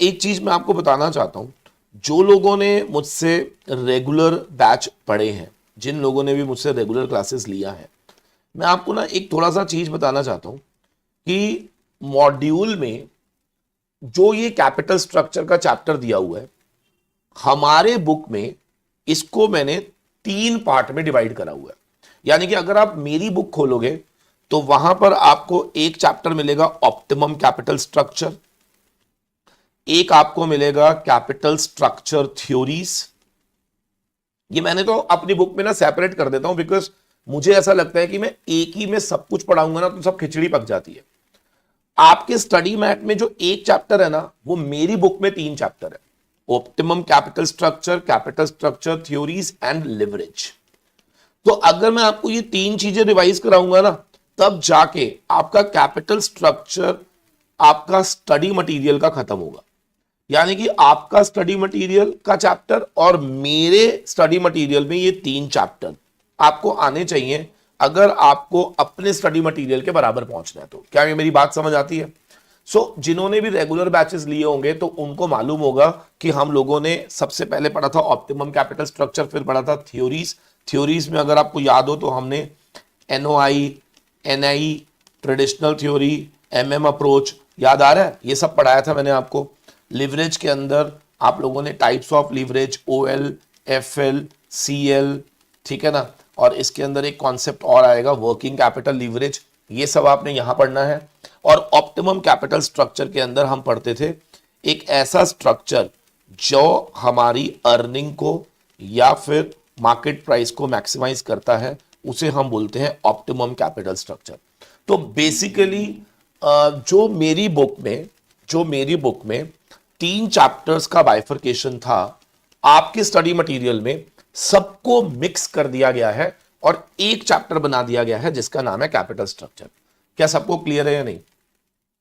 एक चीज मैं आपको बताना चाहता हूं, जो लोगों ने मुझसे रेगुलर बैच पढ़े हैं, जिन लोगों ने भी मुझसे रेगुलर क्लासेस लिया है, मैं आपको ना एक थोड़ा सा चीज बताना चाहता हूं कि मॉड्यूल में जो ये कैपिटल स्ट्रक्चर का चैप्टर दिया हुआ है, हमारे बुक में इसको मैंने 3 पार्ट में डिवाइड करा हुआ है। यानी कि अगर आप मेरी बुक खोलोगे तो वहां पर आपको एक चैप्टर मिलेगा ऑप्टिमम कैपिटल स्ट्रक्चर, एक आपको मिलेगा कैपिटल स्ट्रक्चर थ्योरीज। ये मैंने तो अपनी बुक में ना सेपरेट कर देता हूं, बिकॉज मुझे ऐसा लगता है कि मैं एक ही में सब कुछ पढ़ाऊंगा ना तो सब खिचड़ी पक जाती है। आपके स्टडी मैट में जो एक चैप्टर है ना, वो मेरी बुक में 3 चैप्टर है, optimum capital structure theories and leverage. तो अगर मैं आपको ये 3 चीजें रिवाइज कराऊंगा ना, तब जाके आपका कैपिटल स्ट्रक्चर, आपका स्टडी मटेरियल का खत्म होगा। यानी कि आपका स्टडी मटेरियल का चैप्टर और मेरे स्टडी मटेरियल में ये 3 चैप्टर आपको आने चाहिए, अगर आपको अपने स्टडी मटेरियल के बराबर पहुंचना है तो। क्या ये मेरी बात समझ आती है? जिन्होंने भी रेगुलर बैचेस लिए होंगे तो उनको मालूम होगा कि हम लोगों ने सबसे पहले पढ़ा था ऑप्टिमम कैपिटल स्ट्रक्चर, फिर पढ़ा था थ्योरीज में अगर आपको याद हो तो हमने NOI, NI, traditional theory, MM approach, याद आ रहा है? ये सब पढ़ाया था मैंने आपको। लिवरेज के अंदर आप लोगों ने types of leverage, OL, FL, CL, ठीक है ना, और इसके अंदर एक कॉन्सेप्ट और आएगा वर्किंग कैपिटल लीवरेज, ये सब आपने यहां पढ़ना है। और ऑप्टिमम कैपिटल स्ट्रक्चर के अंदर हम पढ़ते थे एक ऐसा स्ट्रक्चर जो हमारी अर्निंग को या फिर मार्केट प्राइस को मैक्सिमाइज करता है, उसे हम बोलते हैं ऑप्टिमम कैपिटल स्ट्रक्चर। तो बेसिकली जो मेरी बुक में 3 चैप्टर्स का बाइफर्केशन था, आपके स्टडी मटेरियल में सबको मिक्स कर दिया गया है और एक चैप्टर बना दिया गया है जिसका नाम है कैपिटल स्ट्रक्चर। क्या सबको क्लियर है या नहीं?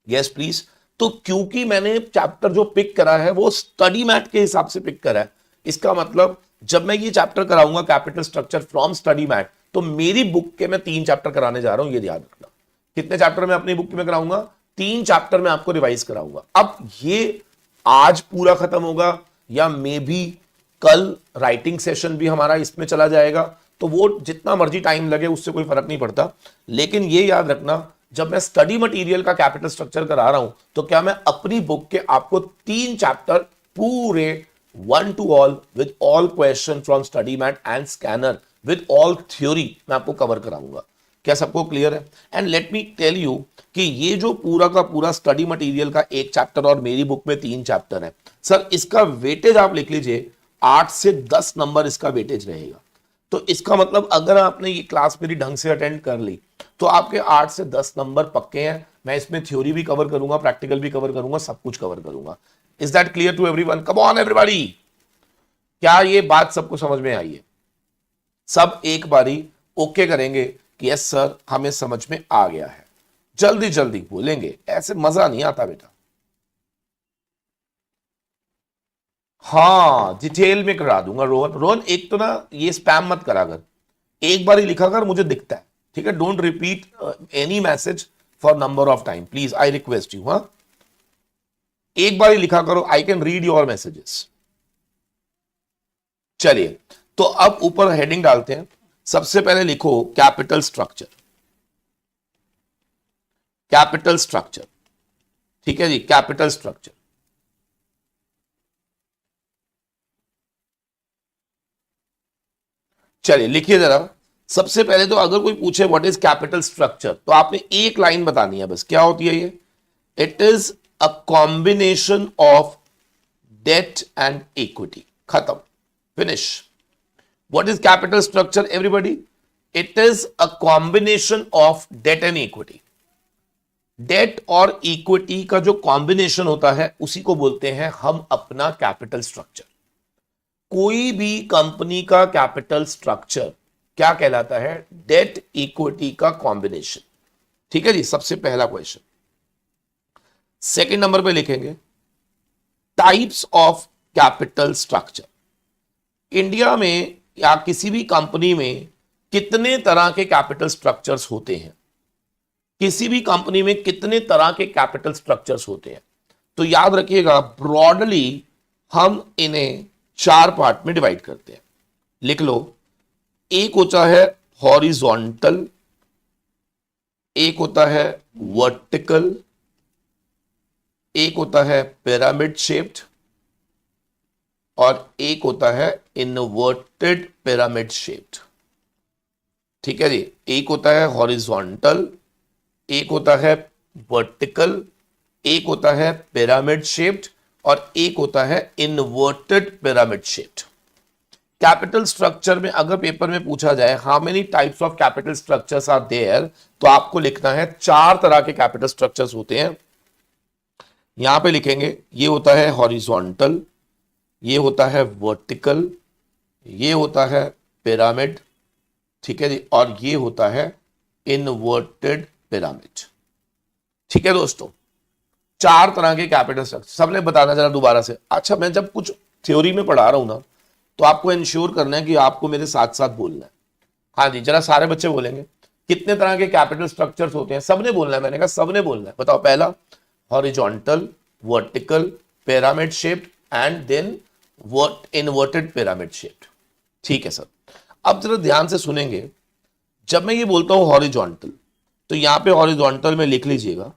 Yes please. तो क्योंकि मैंने चैप्टर जो पिक करा है वो स्टडी मैट के हिसाब से पिक करा है, इसका मतलब जब मैं ये चैप्टर कराऊंगा capital structure from study mat, तो मेरी बुक के मैं 3 चैप्टर कराने जा रहा हूं, ये याद रखना। कितने चैप्टर मैं अपनी बुक में कराऊंगा? 3 चैप्टर में आपको रिवाइज कराऊंगा। अब ये आज पूरा खत्म होगा या मे बी कल राइटिंग सेशन भी हमारा इसमें चला जाएगा, तो वो जितना मर्जी टाइम लगे उससे कोई फर्क नहीं पड़ता। लेकिन ये याद रखना, जब मैं स्टडी मटेरियल का कैपिटल स्ट्रक्चर करा रहा हूं तो क्या मैं अपनी बुक के आपको 3 चैप्टर पूरे 1 to all with all question from study mat and scanner with all theory मैं आपको कवर कराऊंगा। क्या सबको क्लियर है? And let me tell you कि ये जो पूरा का पूरा स्टडी मटेरियल का एक चैप्टर और मेरी बुक में 3 चैप्टर है, सर इसका वेटेज आप लिख लीजिए 8 से 10 नंबर इसका वेटेज रहेगा। तो इसका मतलब अगर आपने ये क्लास मेरी ढंग से अटेंड कर ली तो आपके 8 से 10 नंबर पक्के हैं। मैं इसमें थ्योरी भी कवर करूंगा, प्रैक्टिकल भी कवर करूंगा, सब कुछ कवर करूंगा। Is that clear to everyone? Come on everybody, क्या ये बात सबको समझ में आई है? सब एक बारी ओके करेंगे कि यस सर हमें समझ में आ गया है। जल्दी जल्दी बोलेंगे, ऐसे मजा नहीं आता बेटा। हाँ डिटेल में करा दूंगा रोहन एक तो ना ये स्पैम मत करा कर, एक बार ही लिखा कर, मुझे दिखता है, ठीक है? Don't repeat any message for number of time, please I request you. हाँ एक बार ही लिखा करो, I can read your messages. चलिए तो अब ऊपर हेडिंग डालते हैं। सबसे पहले लिखो कैपिटल स्ट्रक्चर, कैपिटल स्ट्रक्चर, ठीक है जी, कैपिटल स्ट्रक्चर। चलिए लिखिए जरा। सबसे पहले तो अगर कोई पूछे व्हाट इज कैपिटल स्ट्रक्चर, तो आपने एक लाइन बतानी है बस। क्या होती है ये? It is a combination of debt and equity. खत्म, finish. What is capital structure everybody? It is a combination of debt and equity. Debt और इक्विटी का जो कॉम्बिनेशन होता है उसी को बोलते हैं हम अपना कैपिटल स्ट्रक्चर। कोई भी कंपनी का कैपिटल स्ट्रक्चर क्या कहलाता है? डेट इक्विटी का कॉम्बिनेशन। ठीक है जी, सबसे पहला क्वेश्चन। सेकंड नंबर पे लिखेंगे types of capital structure. India में या किसी भी कंपनी में कितने तरह के कैपिटल स्ट्रक्चर्स होते हैं? किसी भी कंपनी में कितने तरह के कैपिटल स्ट्रक्चर्स होते हैं? तो याद रखिएगा ब्रॉडली हम इन्हें 4 पार्ट में डिवाइड करते हैं। लिख लो, एक होता है हॉरिजॉन्टल, एक होता है वर्टिकल, एक होता है पिरामिड शेप्ड और एक होता है इनवर्टेड पिरामिड शेप्ड। ठीक है जी, एक होता है हॉरिजॉन्टल, एक होता है वर्टिकल, एक होता है पिरामिड शेप्ड और एक होता है inverted pyramid shaped. Capital structure में अगर पेपर में पूछा जाए how many types of capital structures are there, तो आपको लिखना है 4 तरह के कैपिटल स्ट्रक्चर्स होते हैं। यहां पे लिखेंगे, ये होता है हॉरिजॉन्टल, ये होता है वर्टिकल, ये होता है पिरामिड, ठीक है जी, और ये होता है इनवर्टेड पिरामिड। ठीक है दोस्तों, 4 तरह के कैपिटल स्ट्रक्चर सबने बताना जरा दोबारा से। अच्छा, मैं जब कुछ थ्योरी में पढ़ा रहा हूं ना, तो आपको इंश्योर करना है कि आपको मेरे साथ साथ बोलना है। हाँ जी, जरा सारे बच्चे बोलेंगे कितने तरह के कैपिटल स्ट्रक्चर्स होते हैं। सबने बोलना है, मैंने कहा सबने बोलना है। बताओ, पहला horizontal, vertical, pyramid shaped and then inverted pyramid shaped. ठीक है सर, अब जरा ध्यान से सुनेंगे। जब मैं ये बोलता हूं हॉरिजॉन्टल, तो यहां पे हॉरिजॉन्टल में लिख लीजिएगा,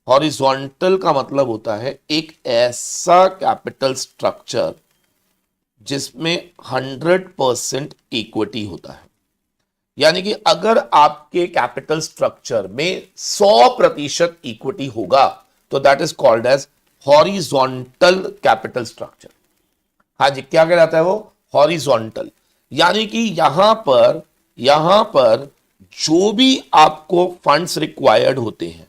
हॉरिजॉन्टल का मतलब होता है एक ऐसा कैपिटल स्ट्रक्चर जिसमें 100% इक्विटी होता है। यानी कि अगर आपके कैपिटल स्ट्रक्चर में 100% इक्विटी होगा तो that is called as horizontal capital structure. हाँ जी, क्या कहलाता है वो? हॉरिजॉन्टल। यानी कि यहां पर जो भी आपको फंड्स रिक्वायर्ड होते हैं,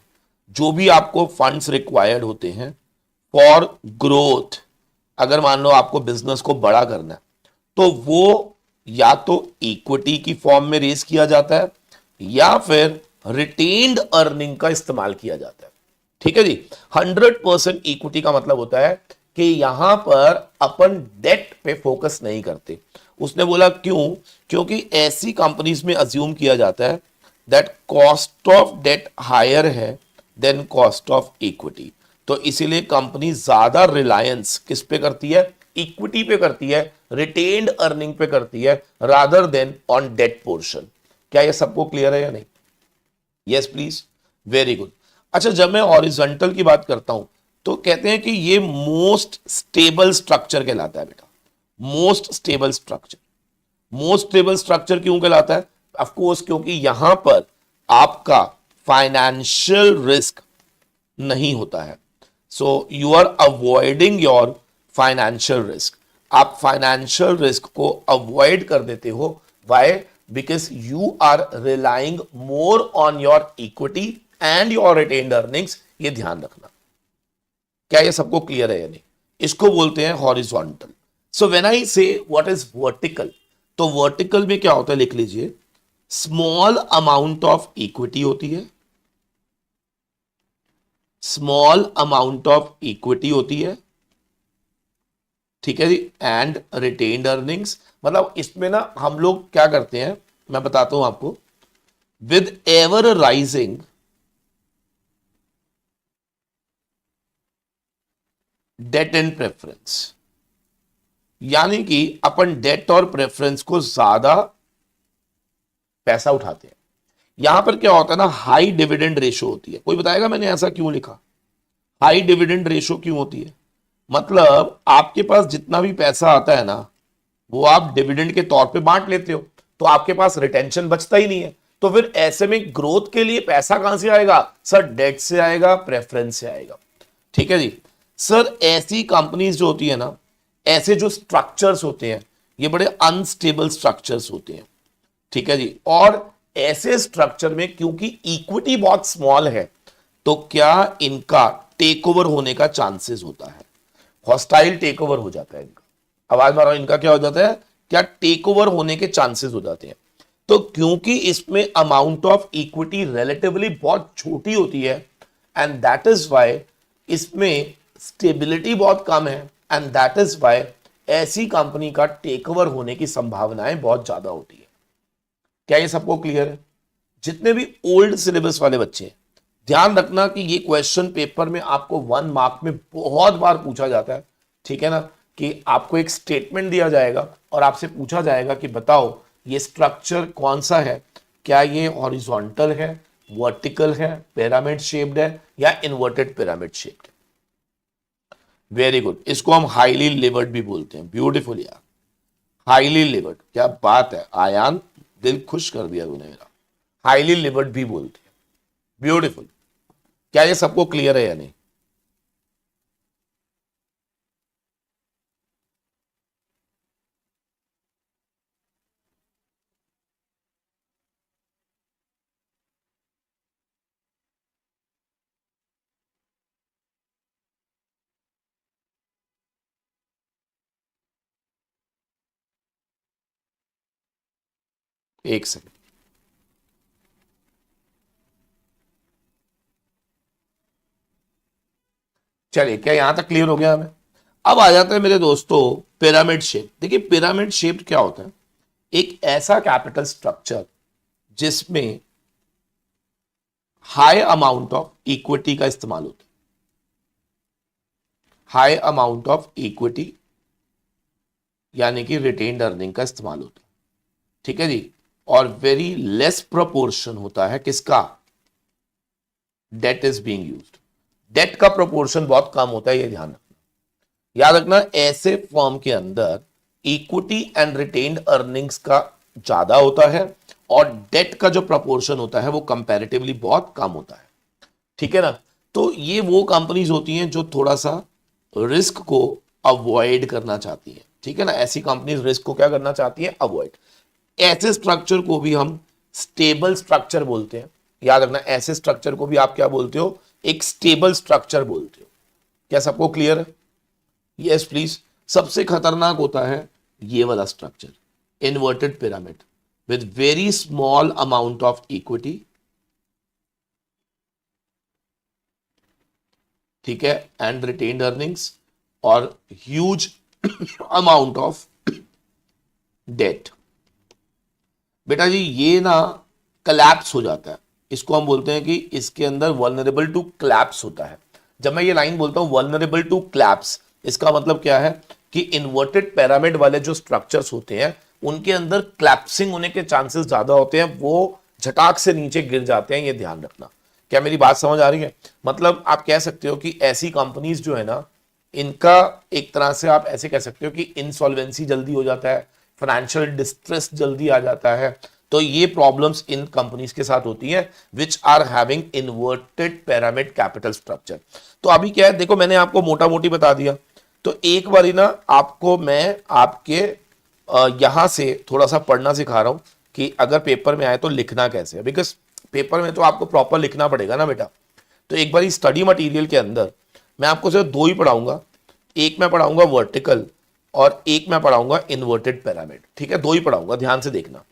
जो भी आपको फंड्स रिक्वायर्ड होते हैं फॉर ग्रोथ, अगर मान लो आपको बिजनेस को बड़ा करना है, तो वो या तो इक्विटी की फॉर्म में रेज किया जाता है या फिर रिटेन्ड अर्निंग का इस्तेमाल किया जाता है। ठीक है जी, 100% इक्विटी का मतलब होता है कि यहां पर अपन डेट पे फोकस नहीं करते। उसने बोला क्यों? क्योंकि ऐसी कंपनीज में अज्यूम किया जाता है that cost of debt higher है देन कॉस्ट ऑफ इक्विटी। तो इसीलिए कंपनी ज्यादा रिलायंस किस पे करती है? इक्विटी पे करती है, रिटेन्ड अर्निंग पे करती है, rather than on debt portion. क्या ये सबको क्लियर है या नहीं? Yes please, very good. अच्छा, जब मैं हॉरिजॉन्टल की बात करता हूं तो कहते हैं कि ये मोस्ट स्टेबल स्ट्रक्चर कहलाता है बेटा। Most stable structure. Most stable structure क्यों कहलाता है? ऑफ कोर्स क्योंकि यहां पर आपका फाइनेंशियल रिस्क नहीं होता है। So you are avoiding your financial risk. आप फाइनेंशियल रिस्क को अवॉइड कर देते हो। Why? Because you are relying more on your equity and your retained earnings. ये ध्यान रखना। क्या ये सबको क्लियर है या नहीं? इसको बोलते हैं हॉरिजॉन्टल। सो व्हेन आई से व्हाट इज वर्टिकल, तो वर्टिकल में क्या होता है? लिख लीजिए, स्मॉल अमाउंट ऑफ इक्विटी होती है, स्मॉल अमाउंट ऑफ इक्विटी होती है, ठीक है जी, एंड रिटेन्ड अर्निंग्स। मतलब इसमें ना हम लोग क्या करते हैं, मैं बताता हूं आपको, with ever rising debt and preference, यानी कि अपन डेट और प्रेफरेंस को ज्यादा पैसा उठाते हैं। यहां पर क्या होता है ना, हाई डिविडेंड रेशो होती है। कोई बताएगा मैंने ऐसा क्यों लिखा? हाई डिविडेंड रेशो क्यों होती है? मतलब आपके पास जितना भी पैसा आता है ना, वो आप डिविडेंड के तौर पे बांट लेते हो, तो आपके पास रिटेंशन बचता ही नहीं है। तो फिर ऐसे में ग्रोथ के लिए पैसा कहां से आएगा? सर डेट से आएगा, प्रेफरेंस से आएगा। ठीक है जी। सर ऐसी कंपनीज जो होती है ना, ऐसे जो स्ट्रक्चर्स होते हैं, ये बड़े अनस्टेबल स्ट्रक्चर्स होते हैं। ठीक है जी। और ऐसे स्ट्रक्चर में क्योंकि इक्विटी बहुत स्मॉल है, तो क्या इनका टेक ओवर होने का चांसेस होता है, हॉस्टाइल टेक ओवर हो जाता है इनका। आवाज मारो, इनका क्या हो जाता है? क्या टेक ओवर होने के चांसेस हो जाते हैं। तो क्योंकि इसमें अमाउंट ऑफ इक्विटी रिलेटिवली बहुत छोटी होती है, एंड दैट इज वाई इसमें स्टेबिलिटी बहुत कम है, एंड दैट इज वाई ऐसी कंपनी का टेक ओवर होने की संभावनाएं बहुत ज्यादा होती है। क्या ये सबको क्लियर है? जितने भी ओल्ड सिलेबस वाले बच्चे हैं, ध्यान रखना कि ये क्वेश्चन पेपर में आपको 1 मार्क में बहुत बार पूछा जाता है, ठीक है ना, कि आपको एक स्टेटमेंट दिया जाएगा और आपसे पूछा जाएगा कि बताओ ये स्ट्रक्चर कौन सा है, क्या ये हॉरिजॉन्टल है, वर्टिकल है, पिरामिड शेप्ड है या इन्वर्टेड पिरामिड शेप्ड है। वेरी गुड, इसको हम हाईली लेवर्ड भी बोलते हैं। ब्यूटीफुल यार, हाईली लेवर्ड, क्या बात है आयान, दिल खुश कर दिया तूने मेरा। हाईली लेवर्ड भी बोलते हैं। ब्यूटीफुल, क्या ये सबको क्लियर है या नहीं? एक सेकंड, चलिए, क्या यहां तक क्लियर हो गया हमें? अब आ जाते हैं मेरे दोस्तों पिरामिड शेप। देखिए पिरामिड शेप क्या होता है, एक ऐसा कैपिटल स्ट्रक्चर जिसमें हाई अमाउंट ऑफ इक्विटी का इस्तेमाल होता है। हाई अमाउंट ऑफ इक्विटी यानी कि रिटेन्ड अर्निंग का इस्तेमाल होता है, ठीक है जी। और वेरी लेस प्रोपोर्शन होता है किसका? Debt is being used. Debt का प्रोपोर्शन बहुत कम होता है, ये ध्यान रखना। याद रखना, ऐसे फॉर्म के अंदर इक्विटी एंड रिटेन्ड अर्निंग्स का ज्यादा होता है और डेट का जो प्रोपोर्शन होता है वो कंपैरेटिवली बहुत कम होता है, ठीक है ना। तो ये वो कंपनीज होती हैं जो थोड़ा सा रिस्क को अवॉइड करना चाहती हैं, ठीक है ना। ऐसी कंपनीज रिस्क को क्या करना चाहती हैं? अवॉइड। ऐसे स्ट्रक्चर को भी हम स्टेबल स्ट्रक्चर बोलते हैं। याद रखना, ऐसे स्ट्रक्चर को भी आप क्या बोलते हो? एक स्टेबल स्ट्रक्चर बोलते हो। क्या सबको क्लियर है? Yes please. सबसे खतरनाक होता है ये वाला structure, inverted pyramid with very small amount of equity, ठीक है, एंड रिटेन्ड अर्निंग्स और ह्यूज अमाउंट ऑफ डेट। बेटा जी ये ना कलैप्स हो जाता है, इसको हम बोलते हैं कि इसके अंदर वल्नरेबल टू क्लैप्स होता है। जब मैं ये लाइन बोलता हूं वल्नरेबल टू क्लैप्स, इसका मतलब क्या है कि इन्वर्टेड पिरामिड वाले जो स्ट्रक्चर्स होते हैं उनके अंदर क्लैप्सिंग होने के चांसेस ज्यादा होते हैं, वो झटाक से नीचे गिर जाते हैं, ये ध्यान रखना। क्या मेरी बात समझ आ रही है? मतलब आप कह सकते हो कि ऐसी कंपनीज जो है ना, इनका एक तरह से आप ऐसे कह सकते हो कि इंसॉल्वेंसी जल्दी हो जाता है, फाइनेंशियल डिस्ट्रेस जल्दी आ जाता है। तो ये प्रॉब्लम्स इन कंपनीज के साथ होती हैं which are having inverted pyramid capital structure. तो अभी क्या है, देखो मैंने आपको मोटा मोटी बता दिया। तो एक बारी ना आपको मैं आपके यहां से थोड़ा सा पढ़ना सिखा रहा हूं कि अगर पेपर में आए तो लिखना कैसे है, बिकॉज पेपर में तो आपको प्रॉपर लिखना पड़ेगा ना बेटा। तो एक बार स्टडी मटेरियल के अंदर मैं आपको सिर्फ दो ही पढ़ाऊंगा, एक मैं पढ़ाऊंगा वर्टिकल और एक मैं पढ़ाऊंगा इन्वर्टेड पिरामिड, ठीक है, दो ही पढ़ाऊंगा, ध्यान से देखना।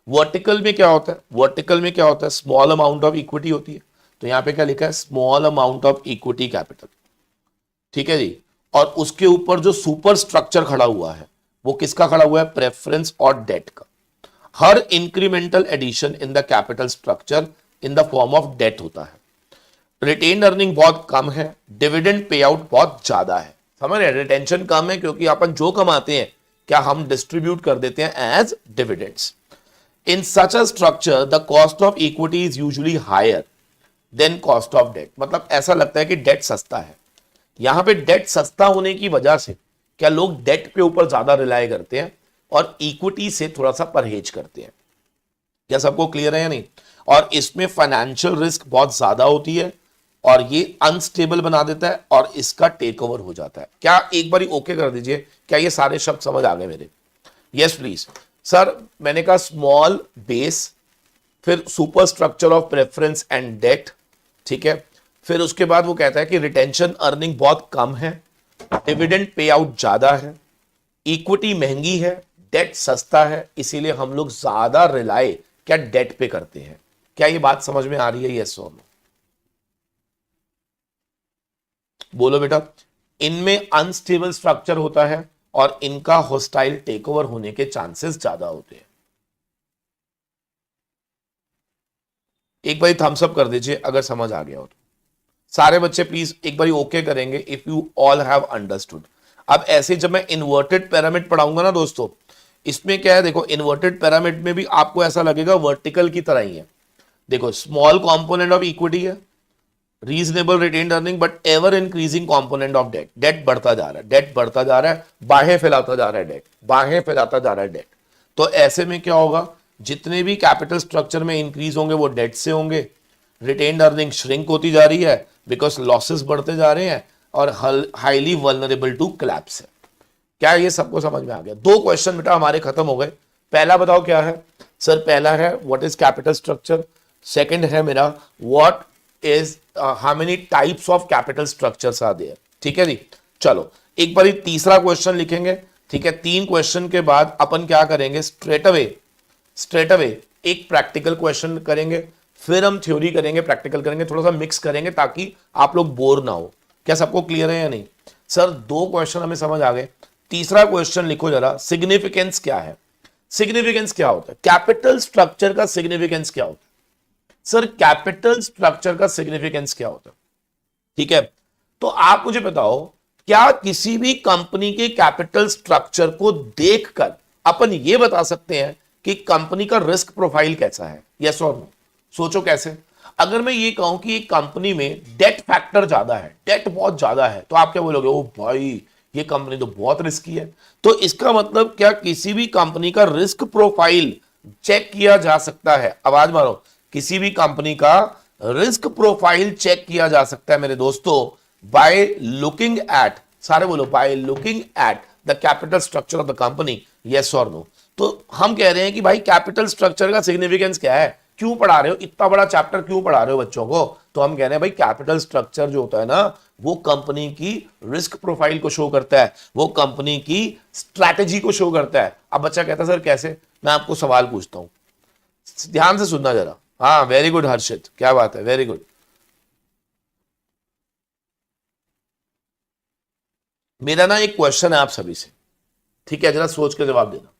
वर्टिकल में क्या होता है? वर्टिकल में क्या होता है? स्मॉल अमाउंट ऑफ इक्विटी होती है। तो यहां पे क्या लिखा है? Small amount of equity capital, ठीक है जी। और उसके ऊपर जो सुपर स्ट्रक्चर खड़ा हुआ है वो किसका खड़ा हुआ है? प्रेफरेंस और डेट का। हर incremental addition in the capital structure in the form of debt होता है। रिटेन अर्निंग बहुत कम है, डिविडेंड पे आउट बहुत ज्यादा है। समझ रहे? रिटेंशन कम है क्योंकि अपन जो कमाते हैं क्या हम डिस्ट्रीब्यूट कर देते हैं as dividends. In such a structure the cost of equity is usually higher than cost of debt. मतलब ऐसा लगता है कि डेट सस्ता है। यहां पे डेट सस्ता होने की वजह से क्या लोग डेट पे ऊपर ज्यादा रिलाय करते हैं और इक्विटी से थोड़ा सा परहेज करते हैं। क्या सबको क्लियर है या नहीं? और इसमें फाइनेंशियल रिस्क बहुत ज्यादा होती है और ये अनस्टेबल बना देता है और इसका टेक ओवर हो जाता है। क्या एक बारी ओके कर दीजिए, क्या ये सारे शब्द समझ आ गए मेरे? Yes please sir. मैंने कहा स्मॉल बेस, फिर super structure of preference and debt, ठीक है। फिर उसके बाद वो कहता है कि रिटेंशन अर्निंग बहुत कम है, डिविडेंड पे आउट ज्यादा है, इक्विटी महंगी है, डेट सस्ता है, इसीलिए हम लोग ज्यादा रिलाय क्या डेट पे करते हैं। क्या ये बात समझ में आ रही है? यस और नो बोलो बेटा। इनमें अनस्टेबल स्ट्रक्चर होता है और इनका हॉस्टाइल टेकओवर होने के चांसेस ज्यादा होते हैं। एक बार थम्स अप कर दीजिए अगर समझ आ गया हो तो। सारे बच्चे प्लीज एक बार ओके करेंगे if you all have understood. अब ऐसे जब मैं इन्वर्टेड पिरामिड पढ़ाऊंगा ना दोस्तों, इसमें क्या है, देखो इन्वर्टेड पिरामिड में भी आपको ऐसा लगेगा वर्टिकल की तरह ही है। देखो स्मॉल कंपोनेंट ऑफ इक्विटी है, reasonable retained earning, but ever increasing component of debt. Debt बढ़ता जा रहा है, डेट बढ़ता जा रहा है, बाहें फैलाता जा रहा है डेट, बाहें फैलाता जा रहा है डेट। तो ऐसे में क्या होगा, जितने भी कैपिटल स्ट्रक्चर में इंक्रीज होंगे वो डेट से होंगे। रिटेन्ड अर्निंग श्रिंक होती जा रही है बिकॉज लॉसेस बढ़ते जा रहे हैं, और हाईली वल्नरेबल टू कोलैप्स है। क्या ये सबको समझ में आ गया? दो क्वेश्चन बेटा हमारे खत्म हो गए। पहला बताओ क्या है सर? पहला है what is capital structure. Second है मेरा what is how many types of capital structures are there. ठीक है जी, चलो एक बार तीसरा क्वेश्चन लिखेंगे। ठीक है, 3 क्वेश्चन के बाद अपन क्या करेंगे, स्ट्रेट अवे एक प्रैक्टिकल क्वेश्चन करेंगे, फिर हम थ्योरी करेंगे, प्रैक्टिकल करेंगे, थोड़ा सा मिक्स करेंगे ताकि आप लोग बोर ना हो। क्या सबको क्लियर है या नहीं? सर 2 क्वेश्चन हमें समझ आ गए। तीसरा क्वेश्चन लिखो जरा, सिग्निफिकेंस क्या है? सिग्निफिकेंस क्या होता है? कैपिटल स्ट्रक्चर का सिग्निफिकेंस क्या होता है? सर कैपिटल स्ट्रक्चर का सिग्निफिकेंस क्या होता है? ठीक है, तो आप मुझे बताओ, क्या किसी भी कंपनी के कैपिटल स्ट्रक्चर को देखकर अपन ये बता सकते हैं कि कंपनी का रिस्क प्रोफाइल कैसा है? यस और नो? सोचो कैसे। अगर मैं ये कहूं कि एक कंपनी में डेट फैक्टर ज्यादा है, डेट बहुत ज्यादा है, तो आप क्या बोलोगे? ओ भाई ये कंपनी तो बहुत रिस्की है। तो इसका मतलब क्या किसी भी कंपनी का रिस्क प्रोफाइल चेक किया जा सकता है? आवाज मारो, किसी भी कंपनी का रिस्क प्रोफाइल चेक किया जा सकता है मेरे दोस्तों बाय लुकिंग एट, सारे बोलो, by looking at the capital structure of the company. Yes और नो? तो हम कह रहे हैं कि भाई कैपिटल स्ट्रक्चर का सिग्निफिकेंस क्या है? क्यों पढ़ा रहे हो इतना बड़ा चैप्टर, क्यों पढ़ा रहे हो बच्चों को? तो हम कह रहे हैं भाई कैपिटल स्ट्रक्चर जो होता है ना, वो कंपनी की रिस्क प्रोफाइल को शो करता है, वो कंपनी की स्ट्रैटेजी को शो करता है। अब बच्चा कहता है सर कैसे? मैं आपको सवाल पूछता हूं, ध्यान से सुनना जरा। हाँ वेरी गुड हर्षित, क्या बात है, वेरी गुड। मेरा ना एक क्वेश्चन है आप सभी से, ठीक है, जरा सोच के जवाब देना।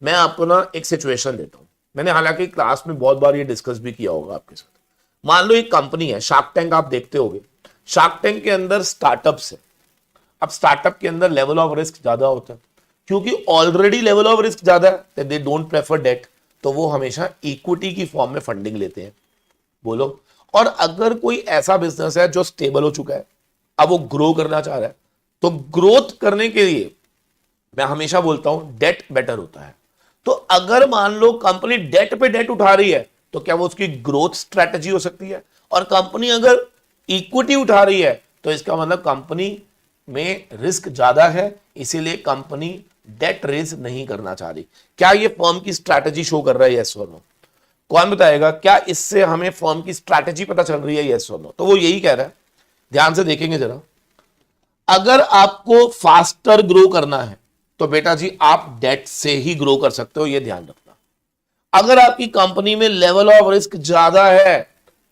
मैं आपको ना एक सिचुएशन देता हूं, मैंने हालांकि क्लास में बहुत बार ये डिस्कस भी किया होगा आपके साथ। मान लो एक कंपनी है, शार्क टैंक आप देखते होगे, शार्क टैंक के अंदर स्टार्टअप्स है। अब स्टार्टअप के अंदर लेवल ऑफ रिस्क ज्यादा होता है, क्योंकि ऑलरेडी लेवल ऑफ रिस्क ज्यादा है, दे डोंट प्रेफर डेट, तो वो हमेशा इक्विटी की फॉर्म में फंडिंग लेते हैं। बोलो, और अगर कोई ऐसा बिजनेस है जो स्टेबल हो चुका है, अब वो ग्रो करना चाह रहा है, तो ग्रोथ करने के लिए मैं हमेशा बोलता हूं डेट बेटर होता है। तो अगर मान लो कंपनी डेट पे डेट उठा रही है, तो क्या वो उसकी ग्रोथ स्ट्रेटजी हो सकती है? और कंपनी अगर इक्विटी उठा रही है, तो इसका मतलब कंपनी में रिस्क ज्यादा है, इसीलिए कंपनी डेट रेज नहीं करना चाह रही। क्या ये फर्म की स्ट्रैटेजी शो कर रहा है? यस और नो? कौन बताएगा? क्या इससे हमें फर्म की स्ट्रैटेजी पता चल रही है? यस और नो? तो वो यही कह रहा है, ध्यान से देखेंगे जरा। अगर आपको फास्टर ग्रो करना है तो बेटा जी आप डेट से ही ग्रो कर सकते हो, ये ध्यान रखना। अगर आपकी कंपनी में लेवल ऑफ रिस्क ज्यादा है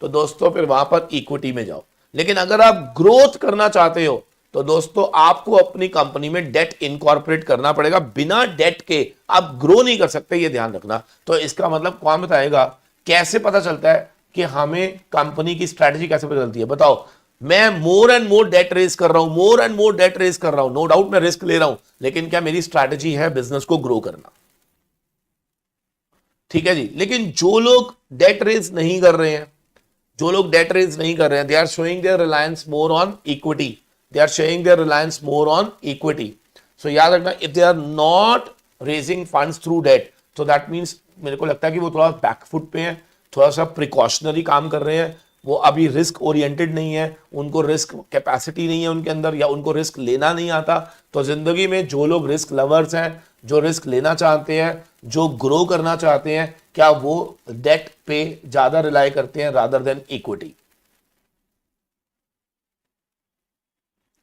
तो दोस्तों फिर वहां पर इक्विटी में जाओ। लेकिन अगर आप ग्रोथ करना चाहते हो तो दोस्तों आपको अपनी कंपनी में डेट इनकॉर्पोरेट करना पड़ेगा। बिना डेट के आप ग्रो नहीं कर सकते, ये ध्यान रखना। तो इसका मतलब कौन बताएगा कैसे पता चलता है कि हमें कंपनी की स्ट्रैटेजी कैसे पता चलती है? बताओ। मैं more and more debt raise कर रहा हूं, more and more debt raise कर रहा हूं, नो डाउट मैं रिस्क ले रहा हूं, लेकिन क्या मेरी स्ट्रैटेजी है बिजनेस को ग्रो करना? ठीक है जी। लेकिन जो लोग डेट रेज नहीं कर रहे हैं, जो लोग डेट रेज नहीं कर रहे हैं, they are showing their reliance more on equity, they are showing their reliance more on equity. So याद रखना, if they are not raising funds through debt, तो दैट मीन्स मेरे को लगता है कि वो थोड़ा बैकफुट पे है, थोड़ा सा प्रिकॉशनरी काम कर रहे हैं, वो अभी रिस्क ओरिएंटेड नहीं है, उनको रिस्क कैपेसिटी नहीं है उनके अंदर, या उनको रिस्क लेना नहीं आता। तो जिंदगी में जो लोग रिस्क लवर्स हैं, जो रिस्क लेना चाहते हैं, जो ग्रो करना चाहते हैं, क्या वो डेट पे ज्यादा रिलाई करते हैं रादर देन इक्विटी?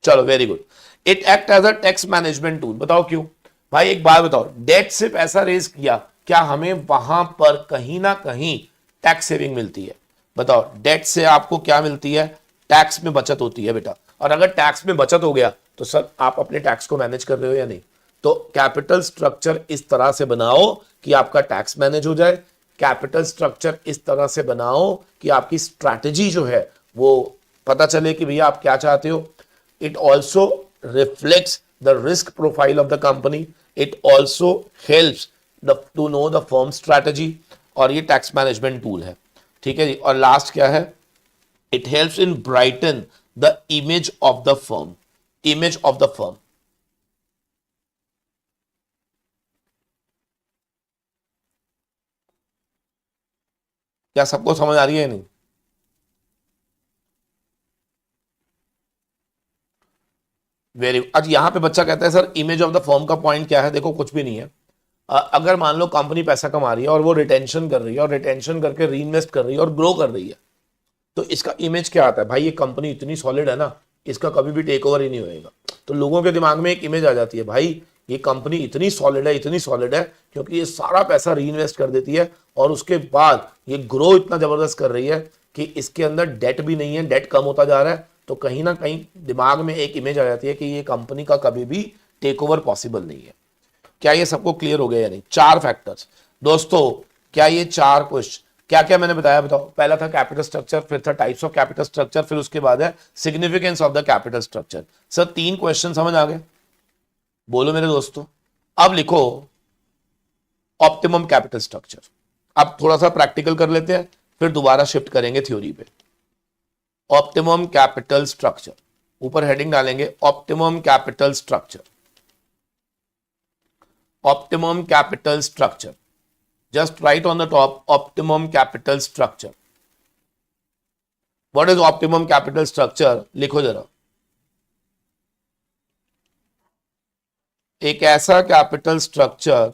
चलो very good. It act as a tax management tool. बताओ क्यों भाई? एक बात बताओ, डेट से पैसा रेज किया, क्या हमें वहां पर कहीं ना कहीं टैक्स सेविंग मिलती है? बताओ, डेट से आपको क्या मिलती है? टैक्स में बचत होती है बेटा। और अगर टैक्स में बचत हो गया तो सर आप अपने टैक्स को मैनेज कर रहे हो या नहीं? तो कैपिटल स्ट्रक्चर इस तरह से बनाओ कि आपका टैक्स मैनेज हो जाए, कैपिटल स्ट्रक्चर इस तरह से बनाओ कि आपकी स्ट्रैटेजी जो है वो पता चले कि भैया आप क्या चाहते हो. It also reflects the risk profile of the company. It also helps to know the firm strategy. और ये टैक्स मैनेजमेंट टूल है. ठीक है जी. और लास्ट क्या है? It helps in brighten the image of the firm. Image of the firm. क्या सबको समझ आ रही है? नहीं. वेरी. आज यहां पे बच्चा कहता है sir image of the firm का पॉइंट क्या है? देखो कुछ भी नहीं है. अगर मान लो कंपनी पैसा कमा रही है और वो रिटेंशन कर रही है और रिटेंशन करके री इन्वेस्ट कर रही है और ग्रो कर रही है, तो इसका इमेज क्या आता है? भाई ये कंपनी इतनी सॉलिड है ना, इसका कभी भी टेक ओवर ही नहीं होएगा. तो लोगों के दिमाग में एक इमेज आ जाती है, भाई ये कंपनी इतनी सॉलिड है, इतनी सॉलिड है क्योंकि ये सारा पैसा री इन्वेस्ट कर देती है और उसके बाद ये ग्रो इतना जबरदस्त कर रही है कि इसके अंदर डेट भी नहीं है, डेट कम होता जा रहा है. तो कहीं ना कहीं दिमाग में एक इमेज आ जाती है कि ये कंपनी का कभी भी टेक ओवर पॉसिबल नहीं है. क्या ये सबको क्लियर हो गया या नहीं? 4 फैक्टर्स दोस्तों. क्या ये 4 क्वेश्चन क्या क्या मैंने बताया? बताओ. पहला था कैपिटल स्ट्रक्चर, फिर था टाइप्स ऑफ कैपिटल स्ट्रक्चर, फिर उसके बाद है significance of the capital structure. Sir 3 question समझ आ गए? बोलो मेरे दोस्तों. अब लिखो ऑप्टिमम कैपिटल स्ट्रक्चर. अब थोड़ा सा प्रैक्टिकल कर लेते हैं, फिर दोबारा शिफ्ट करेंगे थ्योरी पे. Optimum capital structure. ऊपर हेडिंग डालेंगे optimum capital structure. Optimum capital structure. Just write on the top optimum capital structure. What is optimum capital structure? लिखो जरा. एक ऐसा कैपिटल स्ट्रक्चर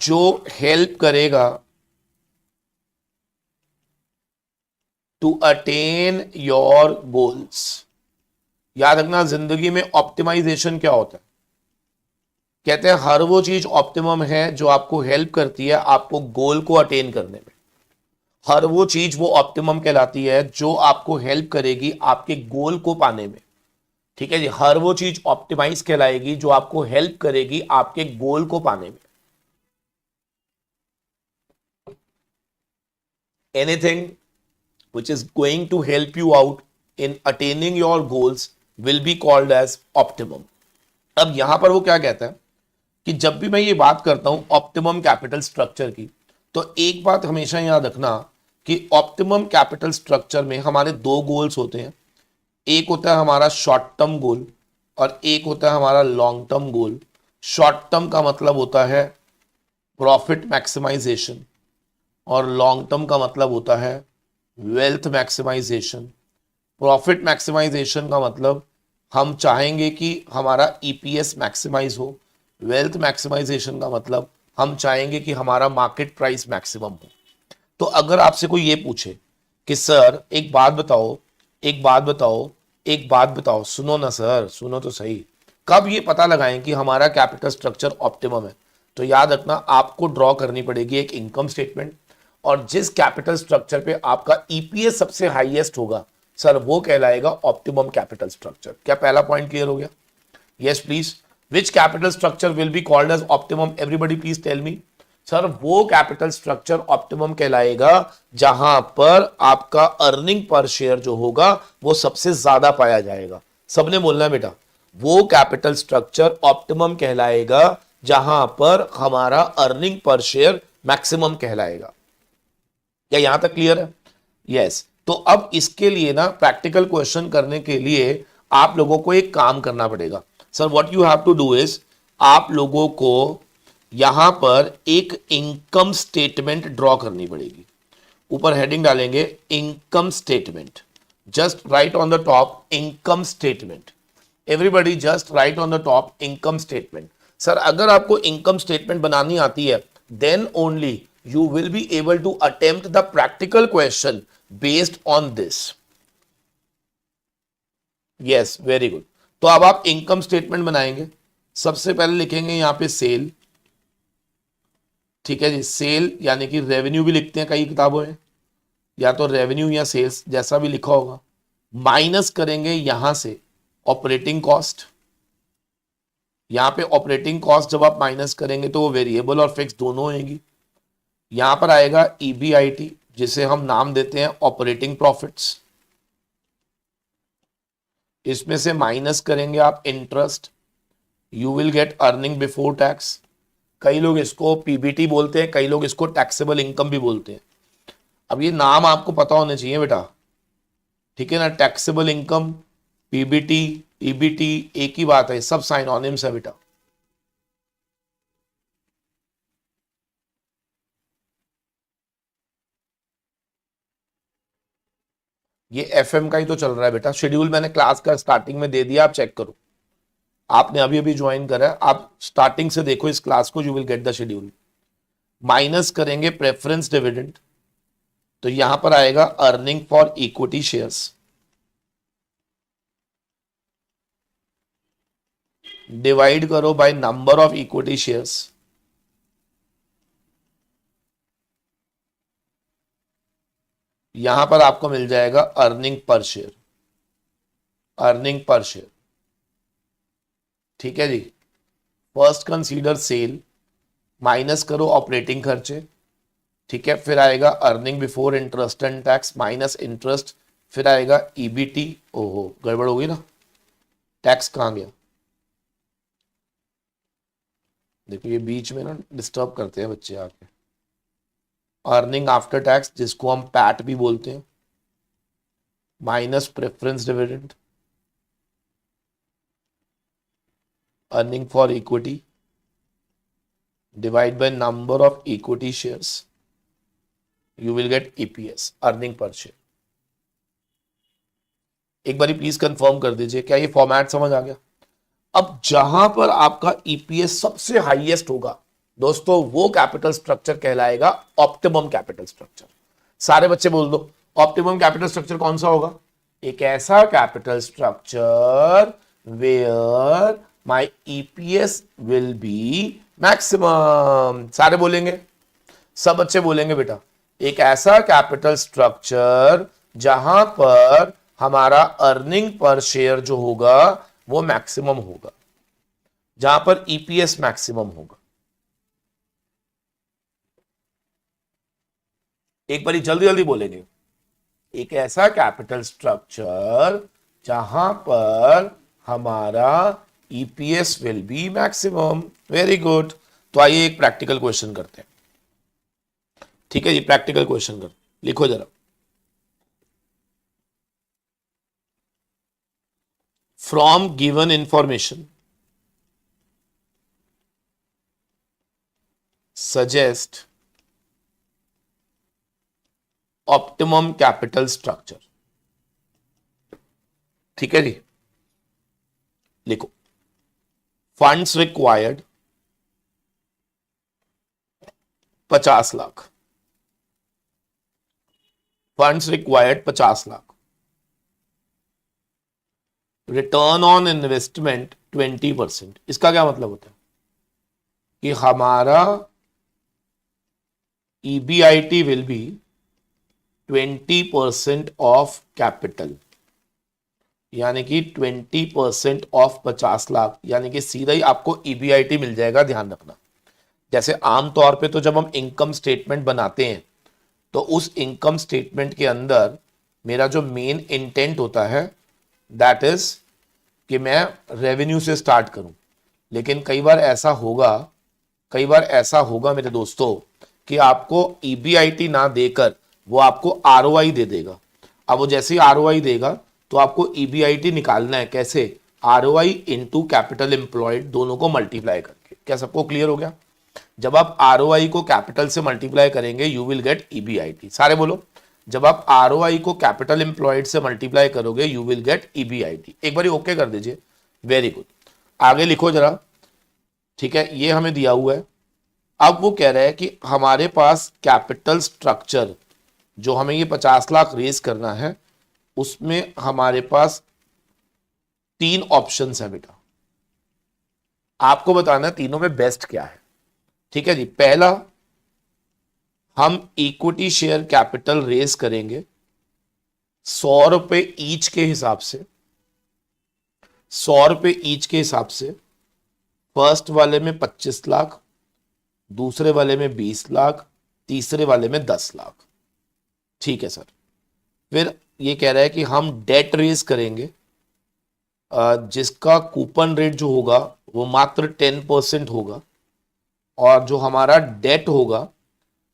जो हेल्प करेगा टू अटेन योर गोल्स. याद रखना जिंदगी में ऑप्टिमाइजेशन क्या होता है? कहते हैं हर वो चीज ऑप्टिमम है जो आपको हेल्प करती है आपको गोल को अटेन करने में. हर वो चीज वो ऑप्टिमम कहलाती है जो आपको हेल्प करेगी आपके गोल को पाने में. ठीक है जी. हर वो चीज ऑप्टिमाइज कहलाएगी जो आपको हेल्प करेगी आपके गोल को पाने में. Anything which is going to help you out in attaining your goals will be called as optimum. अब यहां पर वो क्या कहता है कि जब भी मैं ये बात करता हूं ऑप्टिमम कैपिटल स्ट्रक्चर की, तो एक बात हमेशा याद रखना कि ऑप्टिमम कैपिटल स्ट्रक्चर में हमारे 2 गोल्स होते हैं. एक होता है हमारा शॉर्ट टर्म गोल और एक होता है हमारा long term goal. Short term का मतलब होता है प्रॉफिट मैक्सिमाइजेशन और लॉन्ग टर्म का मतलब होता है वेल्थ मैक्सिमाइजेशन. प्रॉफिट मैक्सिमाइजेशन का मतलब हम चाहेंगे कि हमारा ईपीएस मैक्सिमाइज हो. वेल्थ मैक्सिमाइजेशन का मतलब हम चाहेंगे कि हमारा मार्केट प्राइस मैक्सिमम हो. तो अगर आपसे कोई ये पूछे कि सर एक बात बताओ, एक बात बताओ, एक बात बताओ, सुनो ना सर, सुनो तो सही, कब ये पता लगाएं कि हमारा कैपिटल स्ट्रक्चर ऑप्टिमम है? तो याद रखना आपको ड्रॉ करनी पड़ेगी एक इनकम स्टेटमेंट और जिस कैपिटल स्ट्रक्चर पे आपका ईपीएस सबसे हाईएस्ट होगा सर वो कहलाएगा ऑप्टिमम कैपिटल स्ट्रक्चर. क्या पहला पॉइंट क्लियर हो गया? Yes please. Which capital structure will be called as optimum? Everybody please tell me. Sir वो कैपिटल स्ट्रक्चर ऑप्टिमम कहलाएगा जहां पर आपका अर्निंग पर शेयर जो होगा वो सबसे ज्यादा पाया जाएगा. सबने बोलना है बेटा. वो कैपिटल स्ट्रक्चर ऑप्टिमम कहलाएगा जहां पर हमारा अर्निंग पर शेयर मैक्सिमम कहलाएगा. क्या यहां तक क्लियर है? यस. तो अब इसके लिए ना प्रैक्टिकल क्वेश्चन करने के लिए आप लोगों को एक काम करना पड़ेगा. Sir what you have to do is आप लोगों को यहां पर एक इनकम स्टेटमेंट ड्रॉ करनी पड़ेगी. ऊपर हेडिंग डालेंगे income statement. Just write on the top income statement. Everybody just write on the top income statement. Sir अगर आपको इनकम स्टेटमेंट बनानी आती है then only you will be able to attempt the practical question based on this. Yes, very good. तो अब आप income statement बनाएंगे. सबसे पहले लिखेंगे यहां पे सेल. ठीक है जी. सेल यानी कि रेवेन्यू भी लिखते हैं कई किताबों में, या तो रेवेन्यू या सेल्स जैसा भी लिखा होगा. माइनस करेंगे यहां से ऑपरेटिंग कॉस्ट. यहाँ पे ऑपरेटिंग कॉस्ट जब आप माइनस करेंगे तो वो वेरिएबल और फिक्स दोनों होंगी। यहाँ पर आएगा ईबीआईटी, जिसे हम नाम देते हैं ऑपरेटिंग प्रॉफिट्स। इसमें से माइनस करेंगे आप interest, you will get earning before tax. कई लोग इसको पीबीटी बोलते हैं, कई लोग इसको टैक्सेबल इनकम भी बोलते हैं। अब ये नाम आपको पता होने चाहिए बेटा, ठीक है ना। टैक्सेबल इनकम, पीबीटी, ईबीटी एक ही बात है, सब साइनोनिम्स है बेटा। ये एफएम का ही तो चल रहा है बेटा। शेड्यूल मैंने क्लास का स्टार्टिंग में दे दिया, आप चेक करो। आपने अभी अभी ज्वाइन करा है, आप स्टार्टिंग से देखो इस क्लास को, you will get the schedule. Minus करेंगे प्रेफरेंस डिविडेंड, तो यहां पर आएगा earning for equity shares, divide करो by number of equity shares, यहां पर आपको मिल जाएगा earning per share, earning per share. ठीक है जी। फर्स्ट कंसीडर सेल, माइनस करो ऑपरेटिंग खर्चे, ठीक है। फिर आएगा earning before interest and tax minus interest, फिर आएगा ईबीटी। ओहो गड़बड़ होगी ना, टैक्स कहां गया? देखो ये बीच में ना डिस्टर्ब करते हैं बच्चे आके। अर्निंग आफ्टर टैक्स, जिसको हम पैट भी बोलते हैं, minus preference dividend, earning for equity divide by number of equity shares, you will get EPS, earning per share. एक बार प्लीज कंफर्म कर दीजिए, क्या ये फॉर्मेट समझ आ गया? अब जहां पर आपका ईपीएस सबसे हाईएस्ट होगा दोस्तों, वो कैपिटल स्ट्रक्चर कहलाएगा ऑप्टिमम कैपिटल स्ट्रक्चर। सारे बच्चे बोल दो, ऑप्टिमम कैपिटल स्ट्रक्चर कौन सा होगा? एक ऐसा capital structure where my EPS will be maximum. सारे बोलेंगे, सब बच्चे बोलेंगे बेटा, एक ऐसा कैपिटल स्ट्रक्चर जहां पर हमारा अर्निंग पर शेयर जो होगा वो मैक्सिमम होगा, जहां पर ईपीएस मैक्सिमम होगा। एक बारी जल्दी जल्दी बोलेंगे, एक ऐसा कैपिटल स्ट्रक्चर जहां पर हमारा EPS will be maximum. Very good. तो आइए एक प्रैक्टिकल क्वेश्चन करते हैं। ठीक है जी, प्रैक्टिकल क्वेश्चन कर, लिखो जरा। From given information suggest optimum capital structure. ठीक है जी, लिखो। Funds required 50 lakh, funds required 50 lakh, return on investment 20%। इसका क्या मतलब होता है कि हमारा EBIT will be 20% of capital, यानी कि 20% ऑफ 50 लाख, यानी कि सीधा ही आपको ईबीआईटी मिल जाएगा। ध्यान रखना, जैसे आमतौर पे तो जब हम इनकम स्टेटमेंट बनाते हैं तो उस इनकम स्टेटमेंट के अंदर मेरा जो मेन इंटेंट होता है दैट इज कि मैं रेवेन्यू से स्टार्ट करूं। लेकिन कई बार ऐसा होगा मेरे दोस्तों कि आपको ईबीआईटी ना देकर वो आपको आरओआई दे देगा। अब वो जैसे ही आरओआई देगा तो आपको ईबीआईटी निकालना है। कैसे? आरओआई इंटू कैपिटल एम्प्लॉयड, दोनों को मल्टीप्लाई करके। क्या सबको क्लियर हो गया? जब आप आरओआई को कैपिटल से मल्टीप्लाई करेंगे यू विल गेट ईबीआईटी। सारे बोलो, जब आप आरओआई को कैपिटल एम्प्लॉयड से मल्टीप्लाई करोगे यू विल गेट ईबीआईटी। एक बार ओके कर दीजिए। वेरी गुड, आगे लिखो जरा। ठीक है, ये हमें दिया हुआ है। अब वो कह रहा है कि हमारे पास कैपिटल स्ट्रक्चर जो हमें ये 50 लाख रेज करना है, उसमें हमारे पास 3 ऑप्शंस है बेटा। आपको बताना है तीनों में बेस्ट क्या है। ठीक है जी, पहला, हम इक्विटी शेयर कैपिटल रेज करेंगे 100 रुपए ईच के हिसाब से, 100 रुपए ईच के हिसाब से फर्स्ट वाले में 25 लाख, दूसरे वाले में 20 लाख, तीसरे वाले में 10 लाख। ठीक है सर। फिर ये कह रहा है कि हम डेट रेज करेंगे जिसका कूपन रेट जो होगा वो मात्र 10% होगा, और जो हमारा डेट होगा,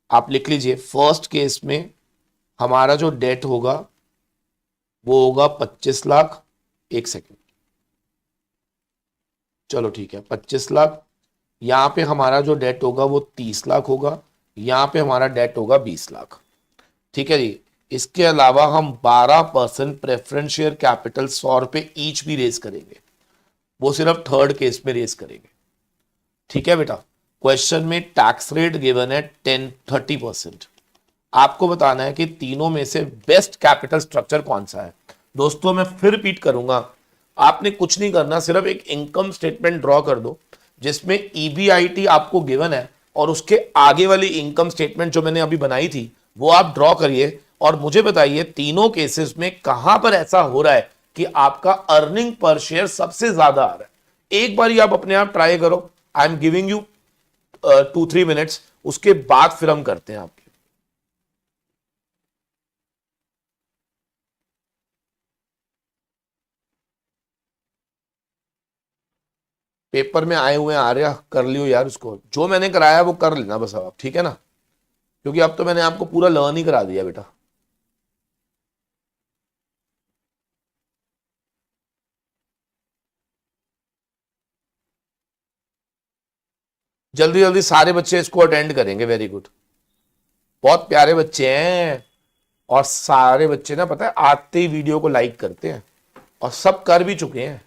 आप लिख लीजिए, फर्स्ट केस में हमारा जो डेट होगा वो होगा 25 लाख। एक सेकेंड, चलो ठीक है, 25 लाख। यहां पे हमारा जो डेट होगा वो 30 लाख होगा, यहां पे हमारा डेट होगा 20 लाख। ठीक है जी। इसके अलावा हम 12% प्रेफरेंस शेयर कैपिटल 100 रुपए ईच भी रेस करेंगे, वो सिर्फ थर्ड केस में रेस करेंगे। ठीक है बेटा। क्वेश्चन में टैक्स रेट गिवन है 30%। आपको बताना है कि तीनों में से बेस्ट कैपिटल स्ट्रक्चर कौन सा है। दोस्तों मैं फिर रिपीट करूंगा, आपने कुछ नहीं करना, सिर्फ एक इनकम स्टेटमेंट ड्रॉ कर दो जिसमें ईबीआईटी आपको गिवन है, और उसके आगे वाली इनकम स्टेटमेंट जो मैंने अभी बनाई थी वो आप ड्रॉ करिए, और मुझे बताइए तीनों केसेस में कहां पर ऐसा हो रहा है कि आपका अर्निंग पर शेयर सबसे ज्यादा आ रहा है। एक बार आप अपने आप ट्राई करो। I am giving you 2-3 minutes, उसके बाद फिर हम करते हैं आपके। पेपर में आए हुए हैं आर्या, कर लियो यार, उसको जो मैंने कराया वो कर लेना बस अब, ठीक है ना, क्योंकि अब तो मैंने आपको पूरा लर्न ही करा दिया बेटा। जल्दी जल्दी सारे बच्चे इसको अटेंड करेंगे, वेरी गुड। बहुत प्यारे बच्चे हैं, और सारे बच्चे ना पता है आते ही वीडियो को लाइक करते हैं, और सब कर भी चुके हैं,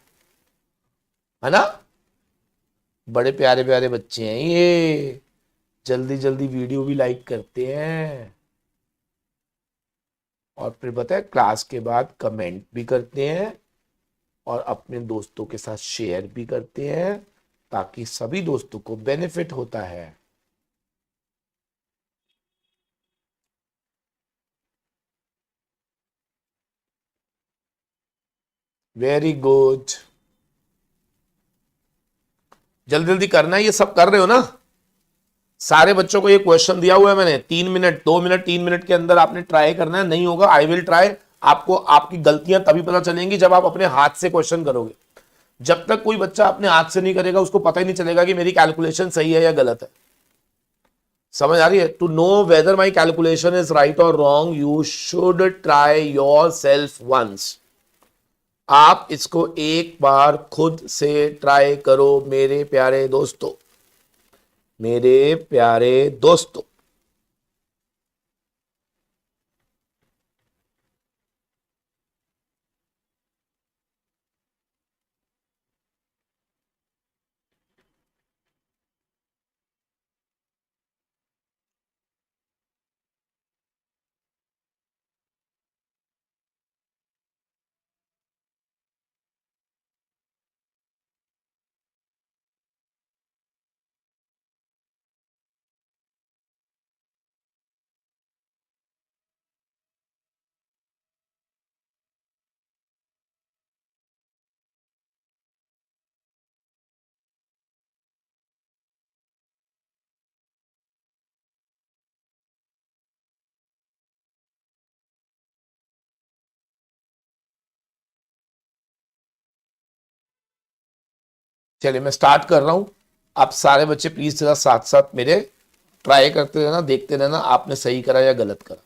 है ना। बड़े प्यारे प्यारे बच्चे हैं ये, जल्दी जल्दी वीडियो भी लाइक करते हैं, और फिर पता है क्लास के बाद कमेंट भी करते हैं, और अपने दोस्तों के साथ शेयर भी करते हैं, ताकि सभी दोस्तों को बेनिफिट होता है। Very good. जल्दी जल्दी करना है, ये सब कर रहे हो ना। सारे बच्चों को ये क्वेश्चन दिया हुआ है मैंने, 3 मिनट 2 मिनट 3 मिनट के अंदर आपने ट्राई करना है। नहीं होगा आई विल ट्राई। आपको आपकी गलतियां तभी पता चलेंगी जब आप अपने हाथ से क्वेश्चन करोगे। जब तक कोई बच्चा अपने हाथ से नहीं करेगा उसको पता ही नहीं चलेगा कि मेरी कैलकुलेशन सही है या गलत है। समझ आ रही है। To know whether my calculation is right और wrong, you should try yourself once. आप इसको एक बार खुद से ट्राई करो मेरे प्यारे दोस्तों, मेरे प्यारे दोस्तों। चलिए मैं स्टार्ट कर रहा हूं। आप सारे बच्चे प्लीज जरा साथ साथ मेरे ट्राई करते रहना, देखते रहना आपने सही करा या गलत करा।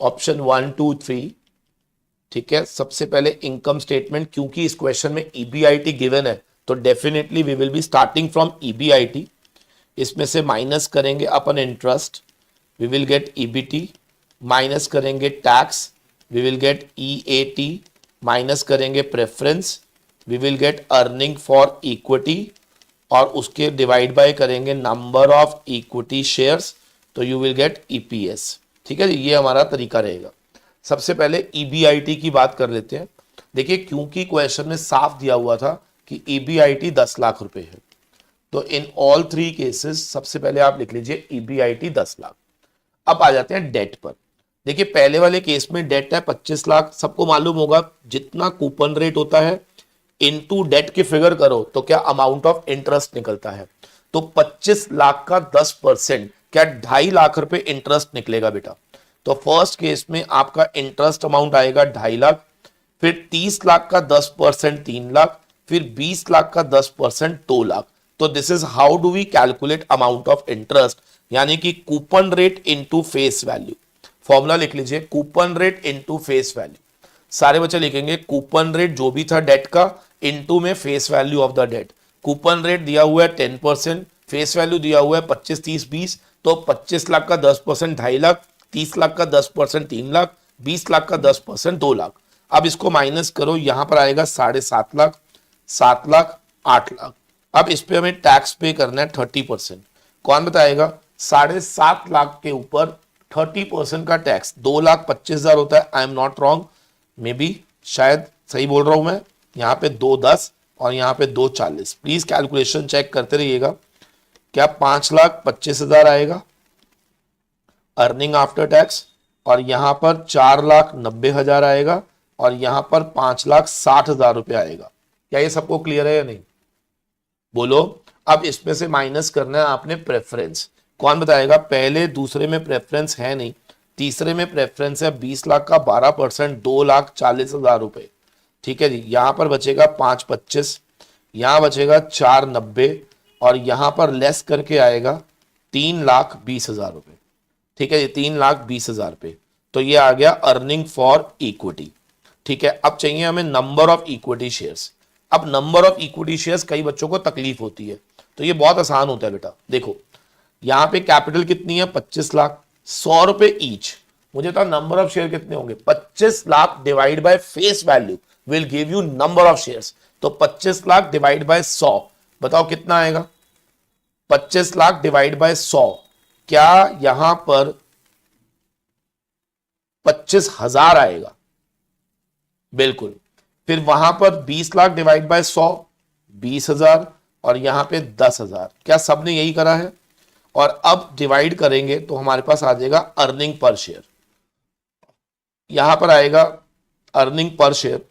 ऑप्शन 1 2 3। ठीक है, सबसे पहले इनकम स्टेटमेंट, क्योंकि इस क्वेश्चन में ईबीआईटी गिवन है तो definitely we will be starting from EBIT. इसमें से माइनस करेंगे अपन interest, we will get EBT. Minus करेंगे tax, we will get EAT. Minus करेंगे preference, we will get earning for equity, और उसके डिवाइड बाय करेंगे नंबर ऑफ इक्विटी शेयर्स, तो यू विल गेट ईपीएस। ठीक है जी, ये हमारा तरीका रहेगा। सबसे पहले ईबीआईटी की बात कर लेते हैं। देखिए क्योंकि क्वेश्चन में साफ दिया हुआ था कि ईबीआईटी 10 लाख रुपए है, तो इन ऑल 3 केसेस सबसे पहले आप लिख लीजिए ईबीआईटी 10 लाख। अब आ जाते हैं डेट पर। देखिए पहले वाले केस में डेट है 25 लाख। सबको मालूम होगा जितना कूपन रेट होता है इनटू डेट की फिगर करो तो क्या अमाउंट ऑफ इंटरेस्ट निकलता है। तो 25 लाख का 10% क्या 2.5 लाख रुपए इंटरेस्ट निकलेगा बेटा। तो फर्स्ट केस में आपका इंटरेस्ट अमाउंट आएगा 2.5 लाख, फिर 30 लाख का 10% 3 लाख, फिर 20 लाख का 10% 2 लाख। तो this is how do we calculate amount of interest, यानी कि coupon rate into face value. Formula लिख लीजिए, coupon rate into face value. सारे बच्चे लिखेंगे कूपन रेट जो भी था डेट का इनटू में face value of the debt. Coupon rate दिया हुआ है 10%, फेस वैल्यू दिया हुआ है 25 30 20। तो 25 लाख का 10% 2.5 लाख, 30 लाख का 10% 3 लाख, 20 लाख का 10% 2 लाख। अब इसको माइनस करो, यहां पर आएगा 7.5 लाख, 7 लाख, 8 लाख। अब इस पे हमें टैक्स पे करना है 30%। कौन बताएगा? 7.5 लाख के ऊपर 30% का टैक्स 2,25,000 होता है। आई am not wrong, may be शायद सही बोल रहा हूं मैं। यहाँ पे 2,10 और यहाँ पे 2,40। प्लीज कैलकुलेशन चेक करते रहिएगा। क्या 5,25,000 आएगा अर्निंग आफ्टर टैक्स, और यहां पर 4,90,000 आएगा, और यहां पर 5,60,000 रुपए आएगा। क्या ये सबको क्लियर है या नहीं? बोलो। अब इसमें से माइनस करना है आपने प्रेफरेंस। कौन बताएगा? पहले दूसरे में प्रेफरेंस है नहीं, तीसरे में प्रेफरेंस है। 20 लाख का 12% 2,40,000 रुपए। ठीक है जी। यहां पर बचेगा 5,25, यहां बचेगा 4,90, और यहां पर लेस करके आएगा 3,20,000 रुपए। ठीक है जी, 3,20,000 रुपए। तो ये आ गया अर्निंग फॉर इक्विटी। ठीक है, अब चाहिए हमें नंबर ऑफ इक्विटी शेयर्स। अब नंबर ऑफ इक्विटी शेयर्स कई बच्चों को तकलीफ होती है, तो ये बहुत आसान होता है बेटा। देखो यहां पे कैपिटल कितनी है? 25 लाख, 100 रुपए ईच। मुझे तो नंबर ऑफ शेयर कितने होंगे? 25 lakh divide by face value will give you number of shares. तो 25 लाख डिवाइड बाय 100, बताओ कितना आएगा? 25 लाख डिवाइड बाय 100, क्या यहां पर 25,000 आएगा? बिल्कुल। फिर वहां पर 20 लाख डिवाइड बाय 100, 20,000, और यहां पे 10,000। क्या सबने यही करा है? और अब डिवाइड करेंगे तो हमारे पास आ जाएगा अर्निंग पर शेयर। यहां पर आएगा अर्निंग पर शेयर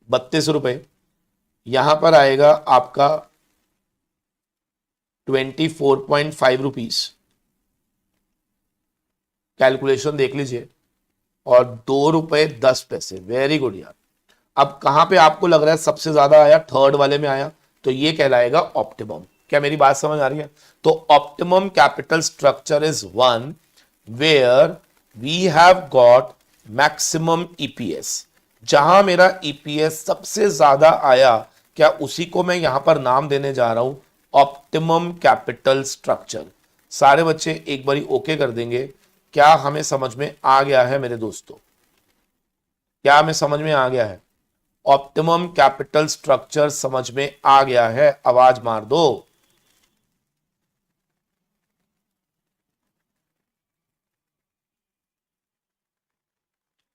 32 रुपए, यहां पर आएगा आपका 24.5 रुपीज। कैलकुलेशन देख लीजिए, और 2 रुपए 10 पैसे। वेरी गुड यार। अब कहां पे आपको लग रहा है सबसे ज्यादा आया? थर्ड वाले में आया, तो ये कहलाएगा ऑप्टिमम। क्या मेरी बात समझ आ रही है? तो optimum capital structure is one where we have got maximum EPS. जहां मेरा ईपीएस सबसे ज्यादा आया, क्या उसी को मैं यहां पर नाम देने जा रहा हूं ऑप्टिमम कैपिटल स्ट्रक्चर। सारे बच्चे एक बारी ओके कर देंगे। क्या हमें समझ में आ गया है मेरे दोस्तों? क्या हमें समझ में आ गया है? ऑप्टिमम कैपिटल स्ट्रक्चर समझ में आ गया है? आवाज मार दो।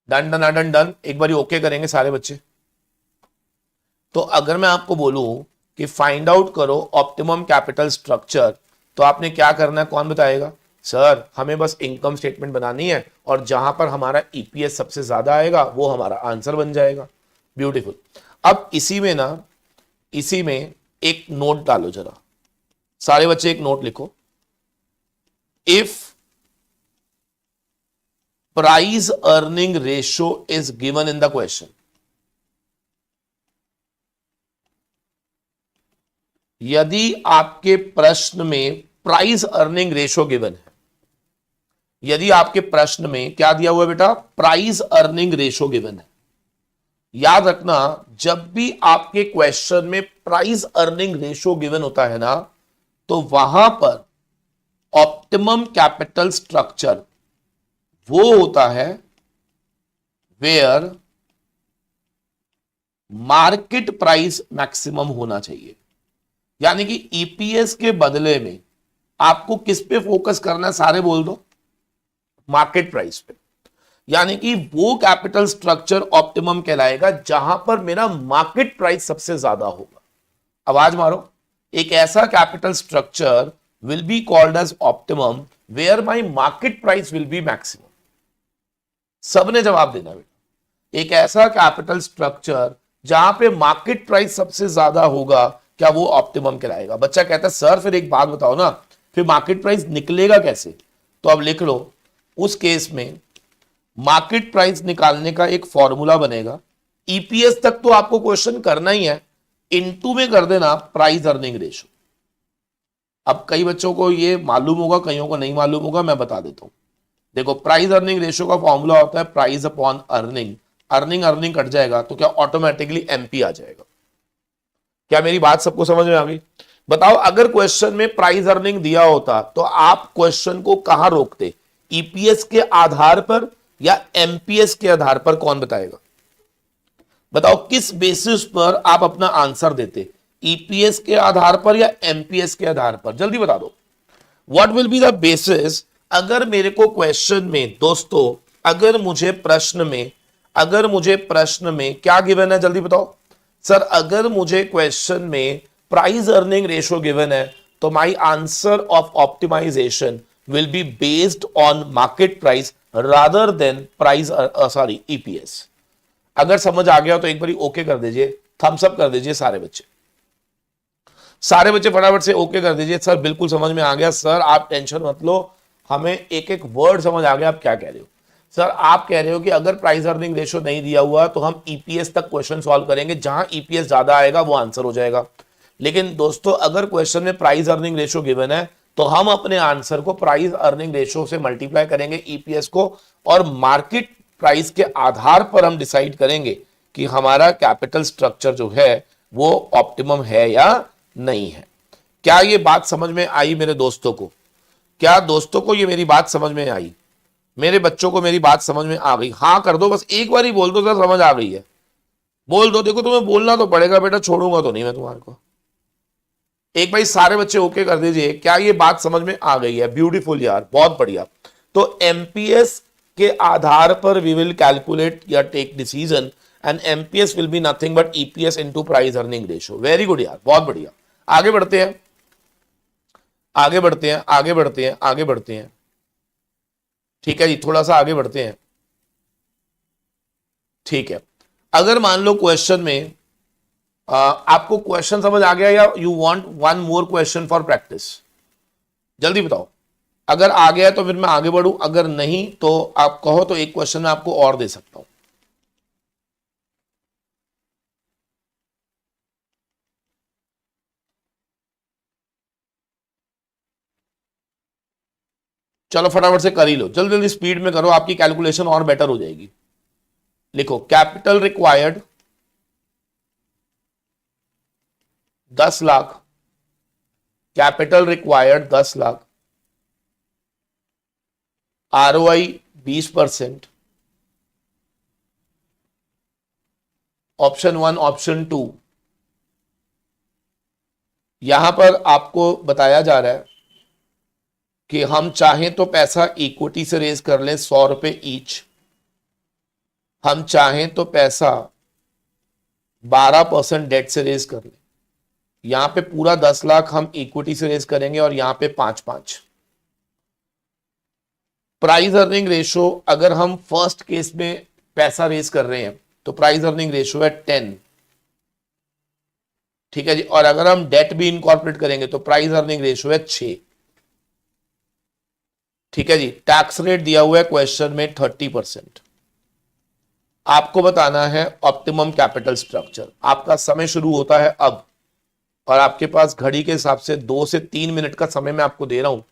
Done done done done. एक बारी ओके करेंगे सारे बच्चे। तो अगर मैं आपको बोलूं कि फाइंड आउट करो ऑप्टिमम कैपिटल स्ट्रक्चर, तो आपने क्या करना है? कौन बताएगा? सर हमें बस इनकम स्टेटमेंट बनानी है, और जहां पर हमारा ईपीएस सबसे ज्यादा आएगा वो हमारा आंसर बन जाएगा। ब्यूटीफुल। अब इसी में एक नोट डालो जरा। सारे बच्चे एक नोट लिखो। If price earning ratio is given in the question, यदि आपके प्रश्न में प्राइस अर्निंग रेशियो गिवन है, यदि आपके प्रश्न में क्या दिया हुआ है बेटा? प्राइस अर्निंग रेशियो गिवन है। याद रखना, जब भी आपके क्वेश्चन में प्राइस अर्निंग रेशियो गिवन होता है ना, तो वहां पर ऑप्टिमम कैपिटल स्ट्रक्चर वो होता है वेयर मार्केट प्राइस मैक्सिमम होना चाहिए। यानी कि ईपीएस के बदले में आपको किस पे फोकस करना है? सारे बोल दो। मार्केट प्राइस पे। यानी कि वो कैपिटल स्ट्रक्चर ऑप्टिमम कहलाएगा जहां पर मेरा मार्केट प्राइस सबसे ज्यादा होगा। आवाज मारो। एक ऐसा capital structure will be called as optimum where my market price will be maximum. सबने जवाब देना बेटा। एक ऐसा कैपिटल स्ट्रक्चर जहां पे मार्केट प्राइस सबसे ज्यादा होगा, क्या वो ऑप्टिमम कहलाएगा? बच्चा कहता है सर फिर एक बात बताओ ना, फिर मार्केट प्राइस निकलेगा कैसे? तो अब लिख लो, उस केस में मार्केट प्राइस निकालने का एक फॉर्मूला बनेगा। ईपीएस तक तो आपको क्वेश्चन करना ही है, इनटू में कर देना प्राइस अर्निंग रेशो। अब कई बच्चों को ये मालूम होगा, कईयों को नहीं मालूम होगा, मैं बता देता हूं। देखो, प्राइस अर्निंग रेशो का फॉर्मूला होता है price upon earning. Earning earning cut जाएगा तो क्या ऑटोमेटिकली एमपी आ जाएगा। क्या मेरी बात सबको समझ में आ गई? बताओ, अगर क्वेश्चन में प्राइस अर्निंग दिया होता तो आप क्वेश्चन को कहां रोकते? ईपीएस के आधार पर या एमपीएस के आधार पर? कौन बताएगा? बताओ किस बेसिस पर आप अपना आंसर देते, ईपीएस के आधार पर या एमपीएस के आधार पर? जल्दी बता दो, what will be the basis? अगर मेरे को क्वेश्चन में दोस्तों, अगर मुझे प्रश्न में क्या गिवन है, जल्दी बताओ सर। अगर मुझे क्वेश्चन में प्राइस अर्निंग रेशो गिवन है तो my answer of optimisation will be based on market price rather than price, sorry, EPS. अगर समझ आ गया तो एक बारी ओके कर दीजिए, थम्स अप कर दीजिए सारे बच्चे। सारे बच्चे फटाफट से ओके कर दीजिए, सर बिल्कुल समझ में आ गया। सर आप टेंशन मत लो, हमें एक एक वर्ड समझ आ गया आप क्या कह रहे हो। सर आप कह रहे हो कि अगर प्राइस अर्निंग रेशो नहीं दिया हुआ तो हम ईपीएस तक क्वेश्चन सॉल्व करेंगे, जहां ईपीएस ज्यादा आएगा वो आंसर हो जाएगा। लेकिन दोस्तों, अगर क्वेश्चन में प्राइस अर्निंग रेशो गिवन है तो हम अपने आंसर को प्राइस अर्निंग रेशो से मल्टीप्लाई करेंगे ईपीएस को, और मार्केट प्राइस के आधार पर हम डिसाइड करेंगे कि हमारा कैपिटल स्ट्रक्चर जो है वो ऑप्टिमम है या नहीं है। क्या ये बात समझ में आई मेरे दोस्तों को? क्या दोस्तों को ये मेरी बात समझ में आई? मेरे बच्चों को मेरी बात समझ में आ गई? हाँ कर दो, बस एक बार ही बोल दो सर समझ आ गई है, बोल दो। देखो तुम्हें बोलना तो पड़ेगा बेटा, छोड़ूंगा तो नहीं मैं तुम्हारे को। एक भाई सारे बच्चे ओके कर दीजिए, क्या ये बात समझ में आ गई है? ब्यूटीफुल यार, बहुत बढ़िया। तो एमपीएस के आधार पर वी विल कैलकुलेट या take decision, and MPS will be nothing but EPS into price earning ratio. Very good यार, बहुत बढ़िया। आगे बढ़ते हैं, आगे बढ़ते हैं, आगे बढ़ते हैं, आगे बढ़ते हैं। ठीक है जी, थोड़ा सा आगे बढ़ते हैं। ठीक है, अगर मान लो क्वेश्चन में आपको क्वेश्चन समझ आ गया, या you want one more question for practice? जल्दी बताओ। अगर आ गया तो फिर मैं आगे बढ़ूं, अगर नहीं तो आप कहो तो एक क्वेश्चन मैं आपको और दे सकता हूं। चलो फटाफट से कर ही लो, जल्दी जल्दी स्पीड में करो, आपकी कैलकुलेशन और बेटर हो जाएगी। लिखो, capital required 10 lakh, capital required 10 lakh, ROI 20%। Option 1, option 2। यहां पर आपको बताया जा रहा है कि हम चाहें तो पैसा इक्विटी से रेज कर लें 100 रुपए ईच, हम चाहें तो पैसा 12% डेट से रेज कर लें। यहां पे पूरा 10 लाख हम इक्विटी से रेज करेंगे और यहां पे 5-5। प्राइस अर्निंग रेशो, अगर हम फर्स्ट केस में पैसा रेज कर रहे हैं तो प्राइस अर्निंग रेशो है 10। ठीक है जी, और अगर हम डेट भी इनकॉर्पोरेट करेंगे तो प्राइस अर्निंग रेशो है 6। ठीक है जी, टैक्स रेट दिया हुआ है क्वेश्चन में 30%। आपको बताना है ऑप्टिमम कैपिटल स्ट्रक्चर। आपका समय शुरू होता है अब, और आपके पास घड़ी के हिसाब से 2 से 3 मिनट का समय मैं आपको दे रहा हूं।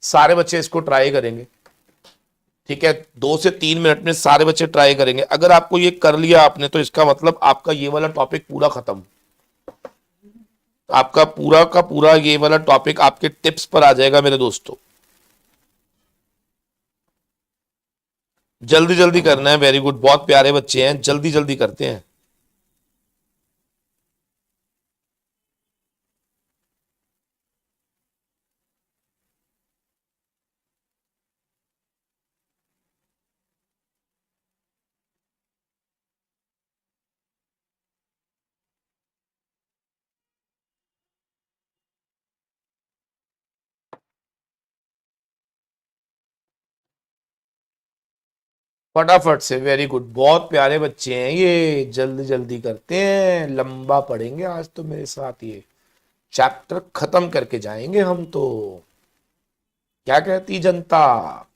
सारे बच्चे इसको ट्राई करेंगे। ठीक है, 2 से 3 मिनट में सारे बच्चे ट्राई करेंगे। अगर आपको ये कर लिया आपने तो इसका मतलब आपका ये वाला टॉपिक पूरा खत्म। आपका पूरा का पूरा ये वाला टॉपिक आपके टिप्स पर आ जाएगा मेरे दोस्तों। जल्दी जल्दी करना है। वेरी गुड, बहुत प्यारे बच्चे हैं, जल्दी जल्दी करते हैं। फटाफट से, वेरी गुड, बहुत प्यारे बच्चे हैं ये, जल्दी जल्दी करते हैं, लंबा पढ़ेंगे आज तो मेरे साथ, ये चैप्टर खत्म करके जाएंगे हम तो। क्या कहती जनता?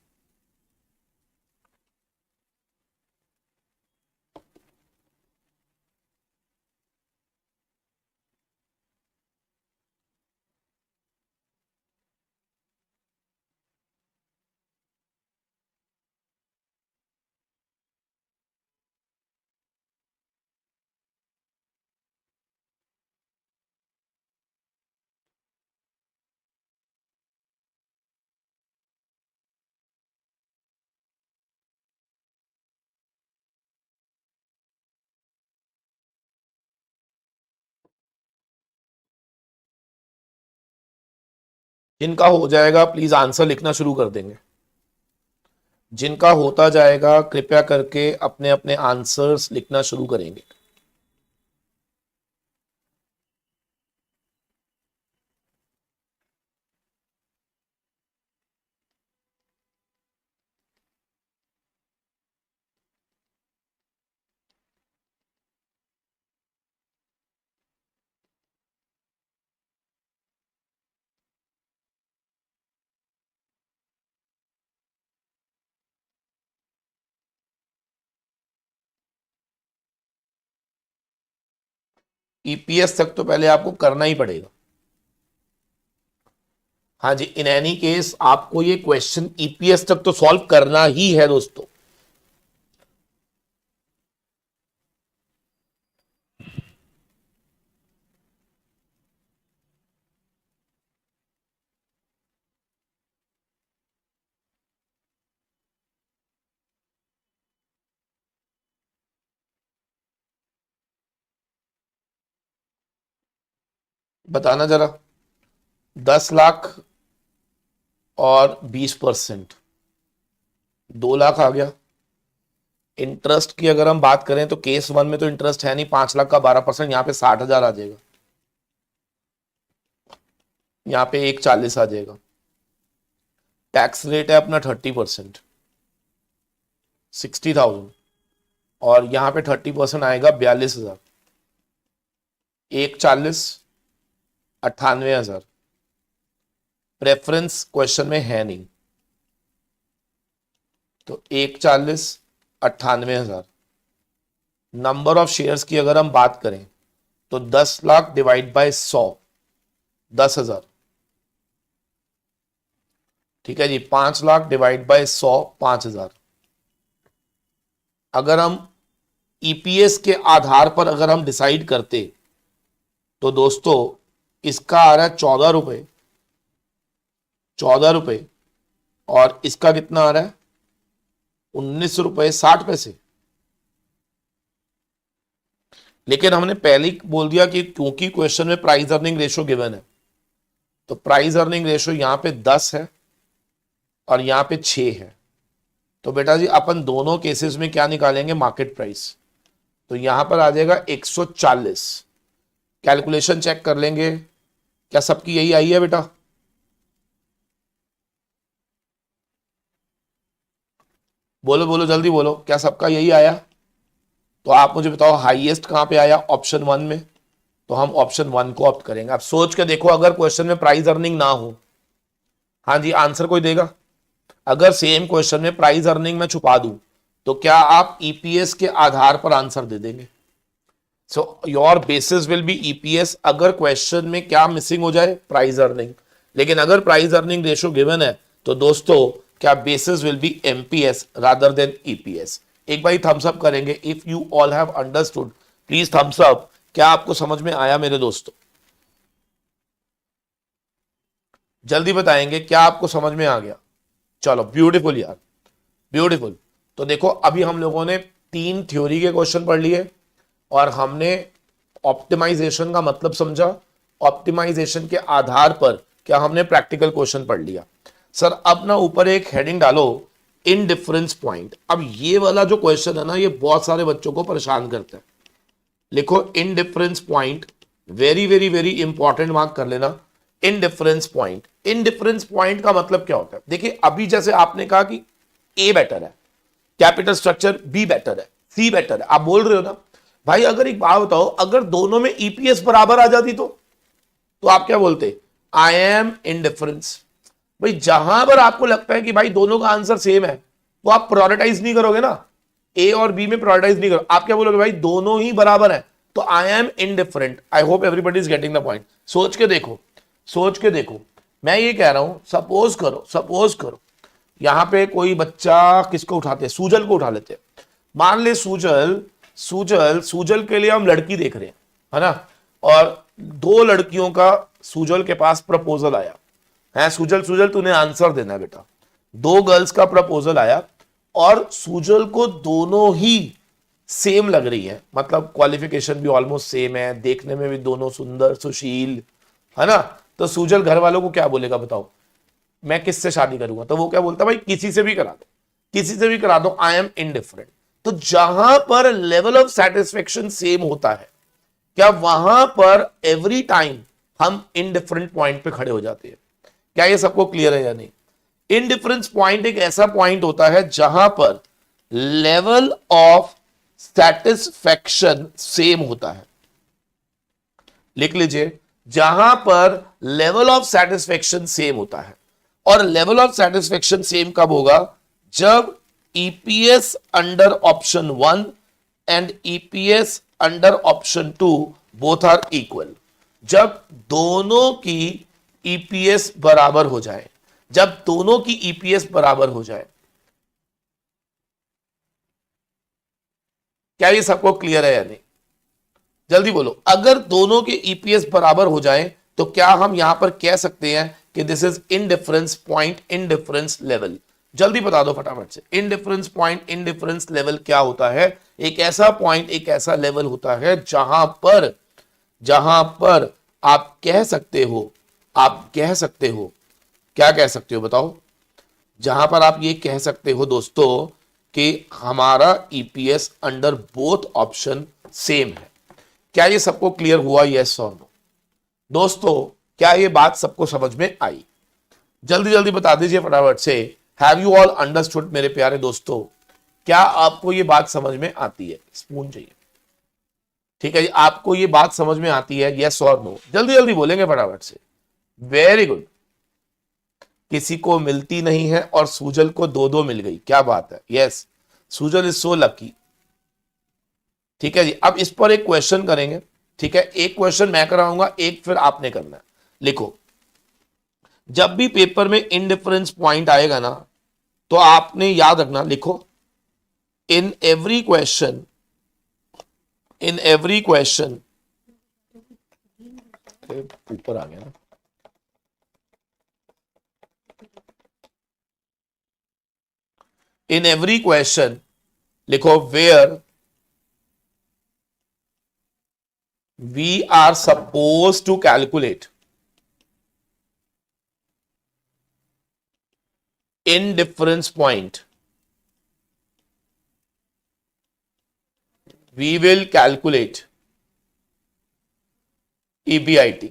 जिनका हो जाएगा प्लीज आंसर लिखना शुरू कर देंगे। जिनका होता जाएगा कृपया करके अपने अपने आंसर्स लिखना शुरू करेंगे। ईपीएस तक तो पहले आपको करना ही पड़ेगा। हाँ जी, इन एनी केस आपको ये क्वेश्चन ईपीएस तक तो सॉल्व करना ही है दोस्तों। बताना जरा, 10 लाख और 20%, 2 लाख आ गया। इंटरेस्ट की अगर हम बात करें तो केस वन में तो इंटरेस्ट है नहीं, 5 लाख का 12%, यहाँ पे 60,000 आ जाएगा, यहाँ पे 140 आ जाएगा। टैक्स रेट है अपना 30%, 60,000, और यहाँ पे 30% आएगा 42,000, 140, 98,000। प्रेफरेंस क्वेश्चन में है नहीं, तो 140, 98,000। नंबर ऑफ शेयर्स की अगर हम बात करें तो 10 लाख डिवाइड बाय 100, 10,000। ठीक है जी, 5 लाख डिवाइड बाय 100, 5,000। अगर हम ईपीएस के आधार पर अगर हम डिसाइड करते तो दोस्तों इसका आ रहा है 14 रुपए, 14 रुपए, और इसका कितना आ रहा है 19 रुपए 60 पैसे। लेकिन हमने पहले ही बोल दिया कि क्योंकि क्वेश्चन में प्राइस अर्निंग रेशियो गिवन है, तो प्राइस अर्निंग रेशियो यहां पे 10 है और यहां पे 6 है, तो बेटा जी अपन दोनों केसेस में क्या निकालेंगे, मार्केट प्राइस। तो यहां पर आ जाएगा 140। कैलकुलेशन चेक कर लेंगे, क्या सबकी यही आई है बेटा? बोलो बोलो जल्दी बोलो, क्या सबका यही आया? तो आप मुझे बताओ हाईएस्ट कहां पे आया, ऑप्शन वन में, तो हम ऑप्शन वन को ऑप्ट करेंगे। आप सोच के देखो, अगर क्वेश्चन में प्राइस अर्निंग ना हो, हाँ जी आंसर कोई देगा? अगर सेम क्वेश्चन में प्राइस अर्निंग में छुपा दूं तो क्या आप ईपीएस के आधार पर आंसर दे देंगे? So your basis will B EPS अगर क्वेश्चन में क्या मिसिंग हो जाए, प्राइस अर्निंग। लेकिन अगर प्राइस अर्निंग रेशियो गिवन है तो दोस्तों क्या basis will be MPS rather than EPS. एक बार थम्स अप करेंगे if you all have understood, please thumbs up. क्या आपको समझ में आया मेरे दोस्तों? जल्दी बताएंगे क्या आपको समझ में आ गया? चलो ब्यूटीफुल यार, ब्यूटीफुल। तो देखो अभी हम लोगों ने 3 थ्योरी के क्वेश्चन पढ़ लिए और हमने ऑप्टिमाइजेशन का मतलब समझा। ऑप्टिमाइजेशन के आधार पर क्या हमने प्रैक्टिकल क्वेश्चन पढ़ लिया। सर अब ना ऊपर एक हेडिंग डालो, इन डिफरेंस पॉइंट। अब ये वाला जो क्वेश्चन है ना, ये बहुत सारे बच्चों को परेशान करता है। लिखो in difference point, very very very important, mark कर लेना। In difference point, in difference point का मतलब क्या होता है? देखिए अभी जैसे आपने कहा कि ए बेटर है, कैपिटल स्ट्रक्चर बी बेटर है, सी बेटर है, आप बोल रहे हो ना भाई। अगर एक बात बताओ, अगर दोनों में ईपीएस बराबर आ जाती तो आप क्या बोलते? I am indifference. भाई जहां पर आपको लगता है कि भाई दोनों का आंसर सेम है, तो आप प्रायोरिटाइज नहीं करोगे ना, ए और बी में प्रायोरिटाइज नहीं करो, आप क्या बोलोगे? भाई दोनों ही बराबर है, तो I am indifferent. I hope everybody is getting the point. सोच के देखो, सोच के देखो, मैं ये कह रहा हूं, सपोज करो यहां पे कोई बच्चा किसको उठाते हैं, सूजल को उठा लेते हैं। मान ले सूजल के लिए हम लड़की देख रहे हैं, है ना, और दो लड़कियों का सूजल के पास प्रपोजल आया है। सूजल तूने आंसर देना है बेटा। दो गर्ल्स का प्रपोजल आया और सूजल को दोनों ही सेम लग रही है, मतलब क्वालिफिकेशन भी ऑलमोस्ट सेम है, देखने में भी दोनों सुंदर सुशील, है ना। तो सूजल घर वालों को क्या बोलेगा बताओ? मैं किससे शादी करूंगा? तो वो क्या बोलता? भाई किसी से भी करा दो, किसी से भी करा दो, आई एम इनडिफरेंट। तो जहां पर लेवल ऑफ सेटिस्फेक्शन सेम होता है, क्या वहां पर एवरी टाइम हम इनडिफरेंट पॉइंट पे खड़े हो जाते हैं? क्या ये सबको क्लियर है या नहीं? इनडिफरेंस पॉइंट एक ऐसा पॉइंट होता है जहां पर लेवल ऑफ सेटिस्फेक्शन सेम होता है। लिख लीजिए, जहां पर लेवल ऑफ सेटिस्फेक्शन सेम होता है। और लेवल ऑफ सेटिस्फेक्शन सेम कब होगा? जब EPS under option 1 and EPS under option 2 both are equal. जब दोनों की ईपीएस बराबर हो जाए, जब दोनों की ईपीएस बराबर हो जाए। क्या ये सबको क्लियर है या नहीं? जल्दी बोलो। अगर दोनों के ईपीएस बराबर हो जाए तो क्या हम यहां पर कह सकते हैं कि this is indifference point, indifference level? जल्दी बता दो फटाफट से। इनडिफरेंस पॉइंट, इनडिफरेंस लेवल क्या होता है? एक ऐसा पॉइंट, एक ऐसा लेवल होता है जहां पर आप कह सकते हो, क्या कह सकते हो बताओ? जहां पर आप ये कह सकते हो दोस्तों कि हमारा EPS under both option same है। क्या ये सबको क्लियर हुआ? यस और नो? दोस्तों क्या ये बात सबको समझ में आई? जल्दी जल्दी बता दीजिए फटाफट से। हैव यू ऑल अंडरस्टूड मेरे प्यारे दोस्तों? क्या आपको ये बात समझ में आती है? स्पून चाहिए, ठीक है जी। आपको ये बात समझ में आती है? यस और नो? जल्दी जल्दी बोलेंगे फटाफट से। Very good. किसी को मिलती नहीं है और सूजल को दो दो मिल गई, क्या बात है। Yes, Sujal is so lucky. ठीक है जी। अब इस पर एक क्वेश्चन करेंगे, ठीक है। एक क्वेश्चन मैं कराऊंगा, एक फिर आपने करना है। लिखो, जब भी पेपर में इनडिफरेंस पॉइंट आएगा ना, तो आपने याद रखना, लिखो, इन एवरी क्वेश्चन ऊपर आ गया ना, इन एवरी क्वेश्चन लिखो, where we are supposed to calculate indifference point, we will calculate EBIT।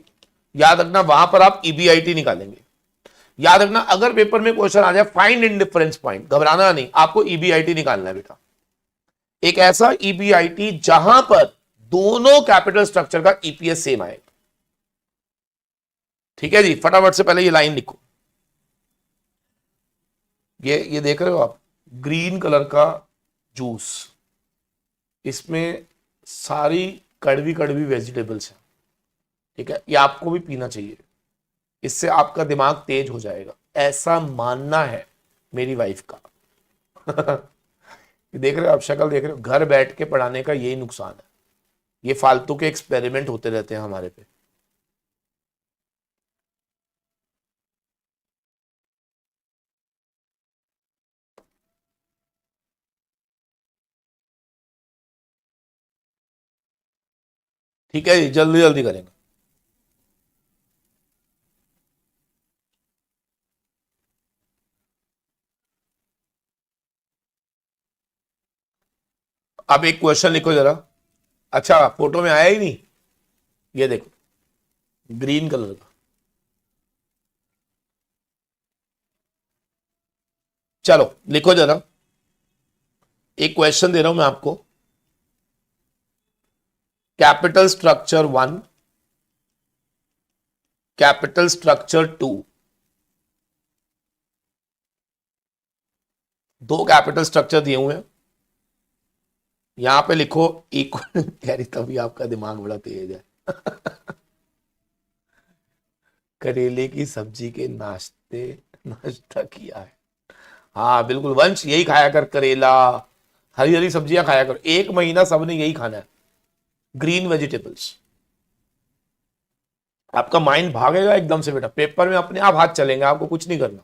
याद रखना, वहां पर आप EBIT निकालेंगे। याद रखना, अगर पेपर में क्वेश्चन आ जाए फाइंड इंडिफरेंस पॉइंट, घबराना नहीं, आपको EBIT निकालना है बेटा। एक ऐसा EBIT जहां पर दोनों कैपिटल स्ट्रक्चर का ईपीएस सेम आएगा। ठीक है जी। फटाफट से पहले ये लाइन लिखो। ये देख रहे हो आप, ग्रीन कलर का जूस, इसमें सारी कड़वी कड़वी वेजिटेबल्स हैं, ठीक है। ये आपको भी पीना चाहिए, इससे आपका दिमाग तेज हो जाएगा, ऐसा मानना है मेरी वाइफ का। देख रहे हो आप, शक्ल देख रहे हो। घर बैठ के पढ़ाने का यही नुकसान है, ये फालतू के एक्सपेरिमेंट होते रहते हैं हमारे पे। ठीक है, जल्दी जल्दी करेंगे। अब एक क्वेश्चन लिखो जरा। अच्छा, फोटो में आया ही नहीं, ये देखो, ग्रीन कलर का। चलो लिखो जरा, एक क्वेश्चन दे रहा हूं मैं आपको, कैपिटल स्ट्रक्चर 1, कैपिटल स्ट्रक्चर 2, दो कैपिटल स्ट्रक्चर दिए हुए हैं, यहां पे लिखो इक्वल कह रही तभी आपका दिमाग बड़ा तेज है करेले की सब्जी के नाश्ता किया है। हाँ बिल्कुल वंश, यही खाया कर, करेला, हरी हरी सब्जियां खाया कर, 1 महीना सबने यही खाना है, ग्रीन वेजिटेबल्स। आपका माइंड भागेगा एकदम से बेटा, पेपर में अपने आप हाथ चलेंगे, आपको कुछ नहीं करना।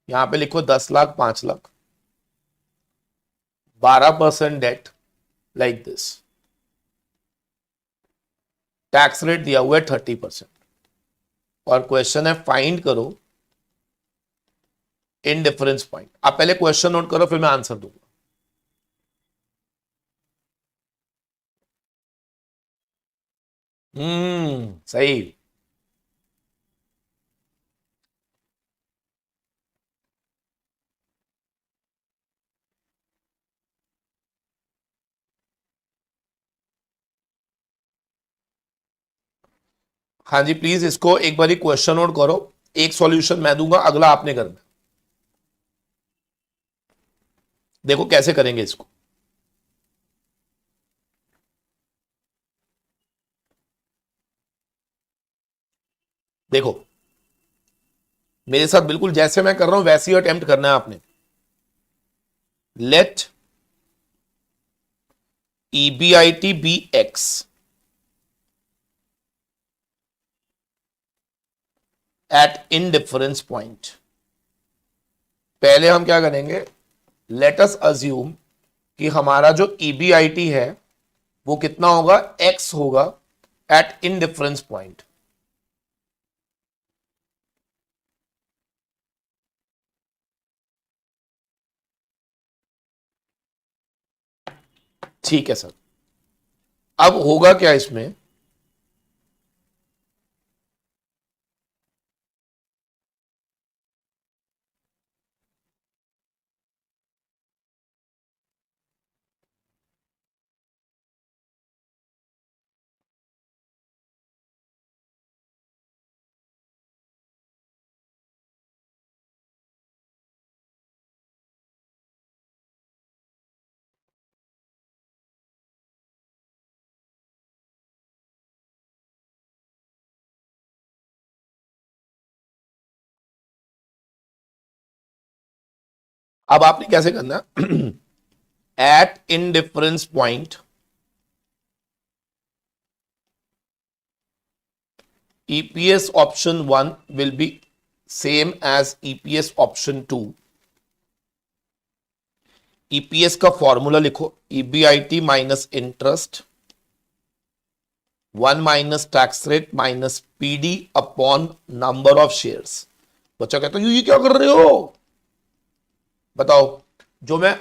यहां पे लिखो 10 lakh, 5 lakh, 12% debt, like this, tax rate दिया हुआ है 30%, और क्वेश्चन है फाइंड करो इन डिफरेंस पॉइंट। आप पहले क्वेश्चन नोट करो, फिर मैं आंसर दूंगा। सही। हाँ जी प्लीज इसको एक बारी क्वेश्चन नोट करो, एक सॉल्यूशन मैं दूंगा, अगला आपने करना। देखो कैसे करेंगे इसको। देखो मेरे साथ बिल्कुल जैसे मैं कर रहा हूं वैसे ही अटेम्प्ट करना है आपने। Let EBIT be X at indifference point. पहले हम क्या करेंगे, लेट अस अज्यूम कि हमारा जो EBIT है वो कितना होगा, x होगा एट इनडिफरेंस पॉइंट। ठीक है सर, अब होगा क्या इसमें, अब आपने कैसे करना at indifference point EPS option 1 will be same as EPS option 2। EPS का फॉर्मूला लिखो, EBIT minus interest 1 minus tax rate minus PD upon number of shares. बच्चा कहता है ये क्या कर रहे हो, बताओ, जो मैं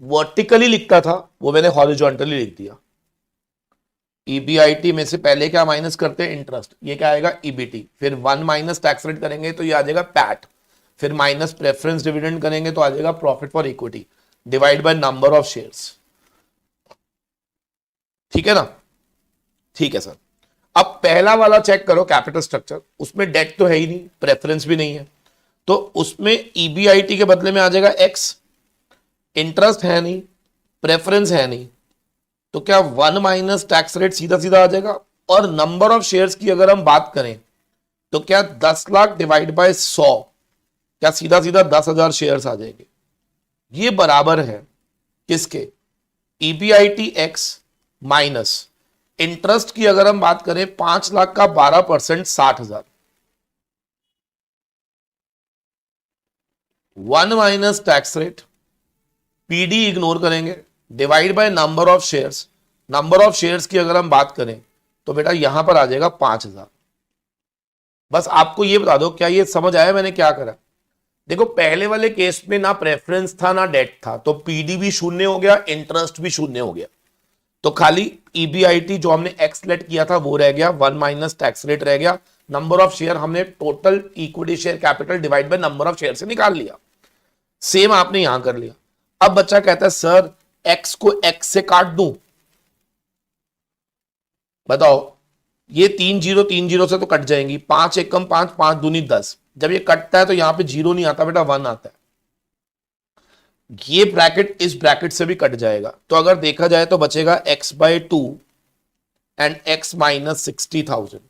वर्टिकली लिखता था वो मैंने हॉरिजॉन्टली लिख दिया। EBIT में से पहले क्या माइनस करते हैं, इंटरेस्ट, ये क्या आएगा EBT, फिर 1 माइनस टैक्स रेट करेंगे तो ये आ जाएगा पैट, फिर माइनस प्रेफरेंस डिविडेंड करेंगे तो आ जाएगा profit for equity, divide by number of shares. ठीक है ना, ठीक है सर। अब पहला वाला चेक करो कैपिटल स्ट्रक्चर, उसमें डेट तो है ही नहीं, प्रेफरेंस भी नहीं है, तो उसमें EBIT के बदले में आ जाएगा x, इंटरेस्ट है नहीं, प्रेफरेंस है नहीं, तो क्या 1 माइनस टैक्स रेट सीधा सीधा आ जाएगा। और नंबर ऑफ शेयर्स की अगर हम बात करें तो क्या 10 लाख डिवाइड बाय 100, क्या सीधा सीधा 10,000 शेयर्स आ जाएंगे। ये बराबर है किसके, EBIT x माइनस इंटरेस्ट की अगर हम बात करें 5 लाख का 12% 60,000, 1 minus tax rate, PD ignore करेंगे, divide by number of shares, number of shares की अगर हम बात करें तो बेटा यहां पर आ जाएगा 5,000। बस आपको ये बता दो, क्या ये समझ आया मैंने क्या करा। देखो पहले वाले केस में ना प्रेफरेंस था ना डेट था, तो PD भी शून्य हो गया, इंटरेस्ट भी शून्य हो गया, तो खाली EBIT जो हमने एक्स लेट किया था वो रह गया, 1 माइनस टैक्स रेट रह गया, नंबर ऑफ शेयर हमने total equity share capital divide by number of share से निकाल लिया। सेम आपने यहां कर लिया। अब बच्चा कहता है सर एक्स को एक्स से काट दूं, बताओ। ये 3 0 से तो कट जाएंगी, 5 एकम 5, 5 दूनी 10। जब ये कटता है तो यहां पे 0 नहीं आता बेटा, 1 आता है। ये ब्रैकेट इस ब्रैकेट से भी कट जाएगा, तो अगर देखा जाए तो बचेगा x/2 एंड x माइनस 60,000,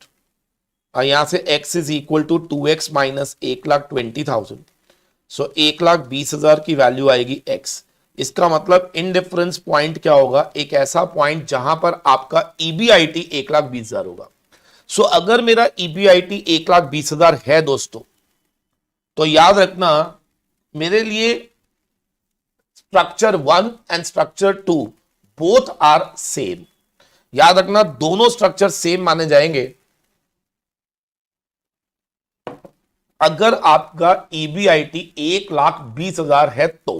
और यहां से x is equal to 2x minus 1,20,000। So 1,20,000 की वैल्यू आएगी x। इसका मतलब इनडिफरेंस पॉइंट क्या होगा, एक ऐसा पॉइंट जहां पर आपका ईबीआईटी 1,20,000 होगा। सो अगर मेरा ईबीआईटी 1,20,000 है दोस्तों, तो याद रखना मेरे लिए structure 1 and structure 2 both are same. याद रखना दोनों स्ट्रक्चर सेम माने जाएंगे अगर आपका ईबीआईटी 1,20,000 है तो।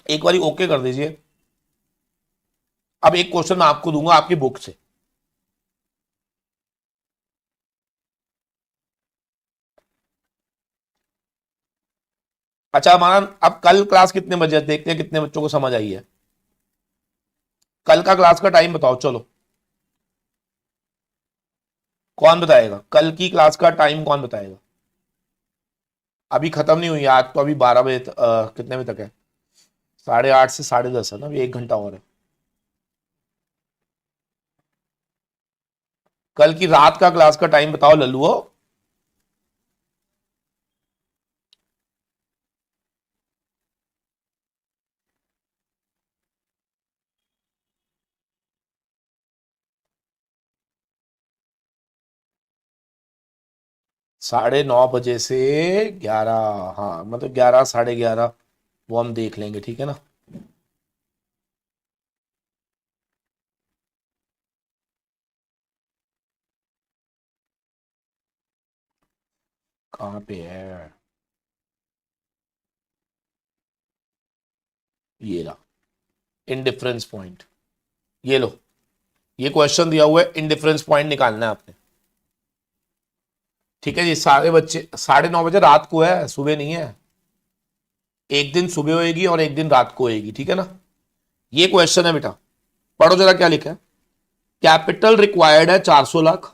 एक बारी ओके कर दीजिए। अब एक क्वेश्चन मैं आपको दूंगा आपकी बुक से। अच्छा हमारा अब कल क्लास कितने बजे, देखते हैं कितने बच्चों को समझ आई है। कल का क्लास का टाइम बताओ चलो, कौन बताएगा कल की क्लास का टाइम, कौन बताएगा। अभी खत्म नहीं हुई आज तो, अभी 12 बजे कितने बजे तक है, 8:30 से 10:30 है ना, अभी 1 घंटा और है। कल की रात का क्लास का टाइम बताओ लल्लुओ। 9:30 बजे से 11, हाँ मतलब 11 11:30, वो हम देख लेंगे, ठीक है ना। कहाँ पे है, ये रहा इनडिफरेंस पॉइंट। ये लो, ये क्वेश्चन दिया हुआ है, इनडिफरेंस पॉइंट निकालना है आपने। ठीक है जी, सारे बच्चे 9:30 बजे रात को है, सुबह नहीं है। एक दिन सुबह होएगी और एक दिन रात को होएगी, ठीक है ना। ये क्वेश्चन है बेटा, पढ़ो जरा क्या लिखा है। कैपिटल रिक्वायर्ड है 400 लाख।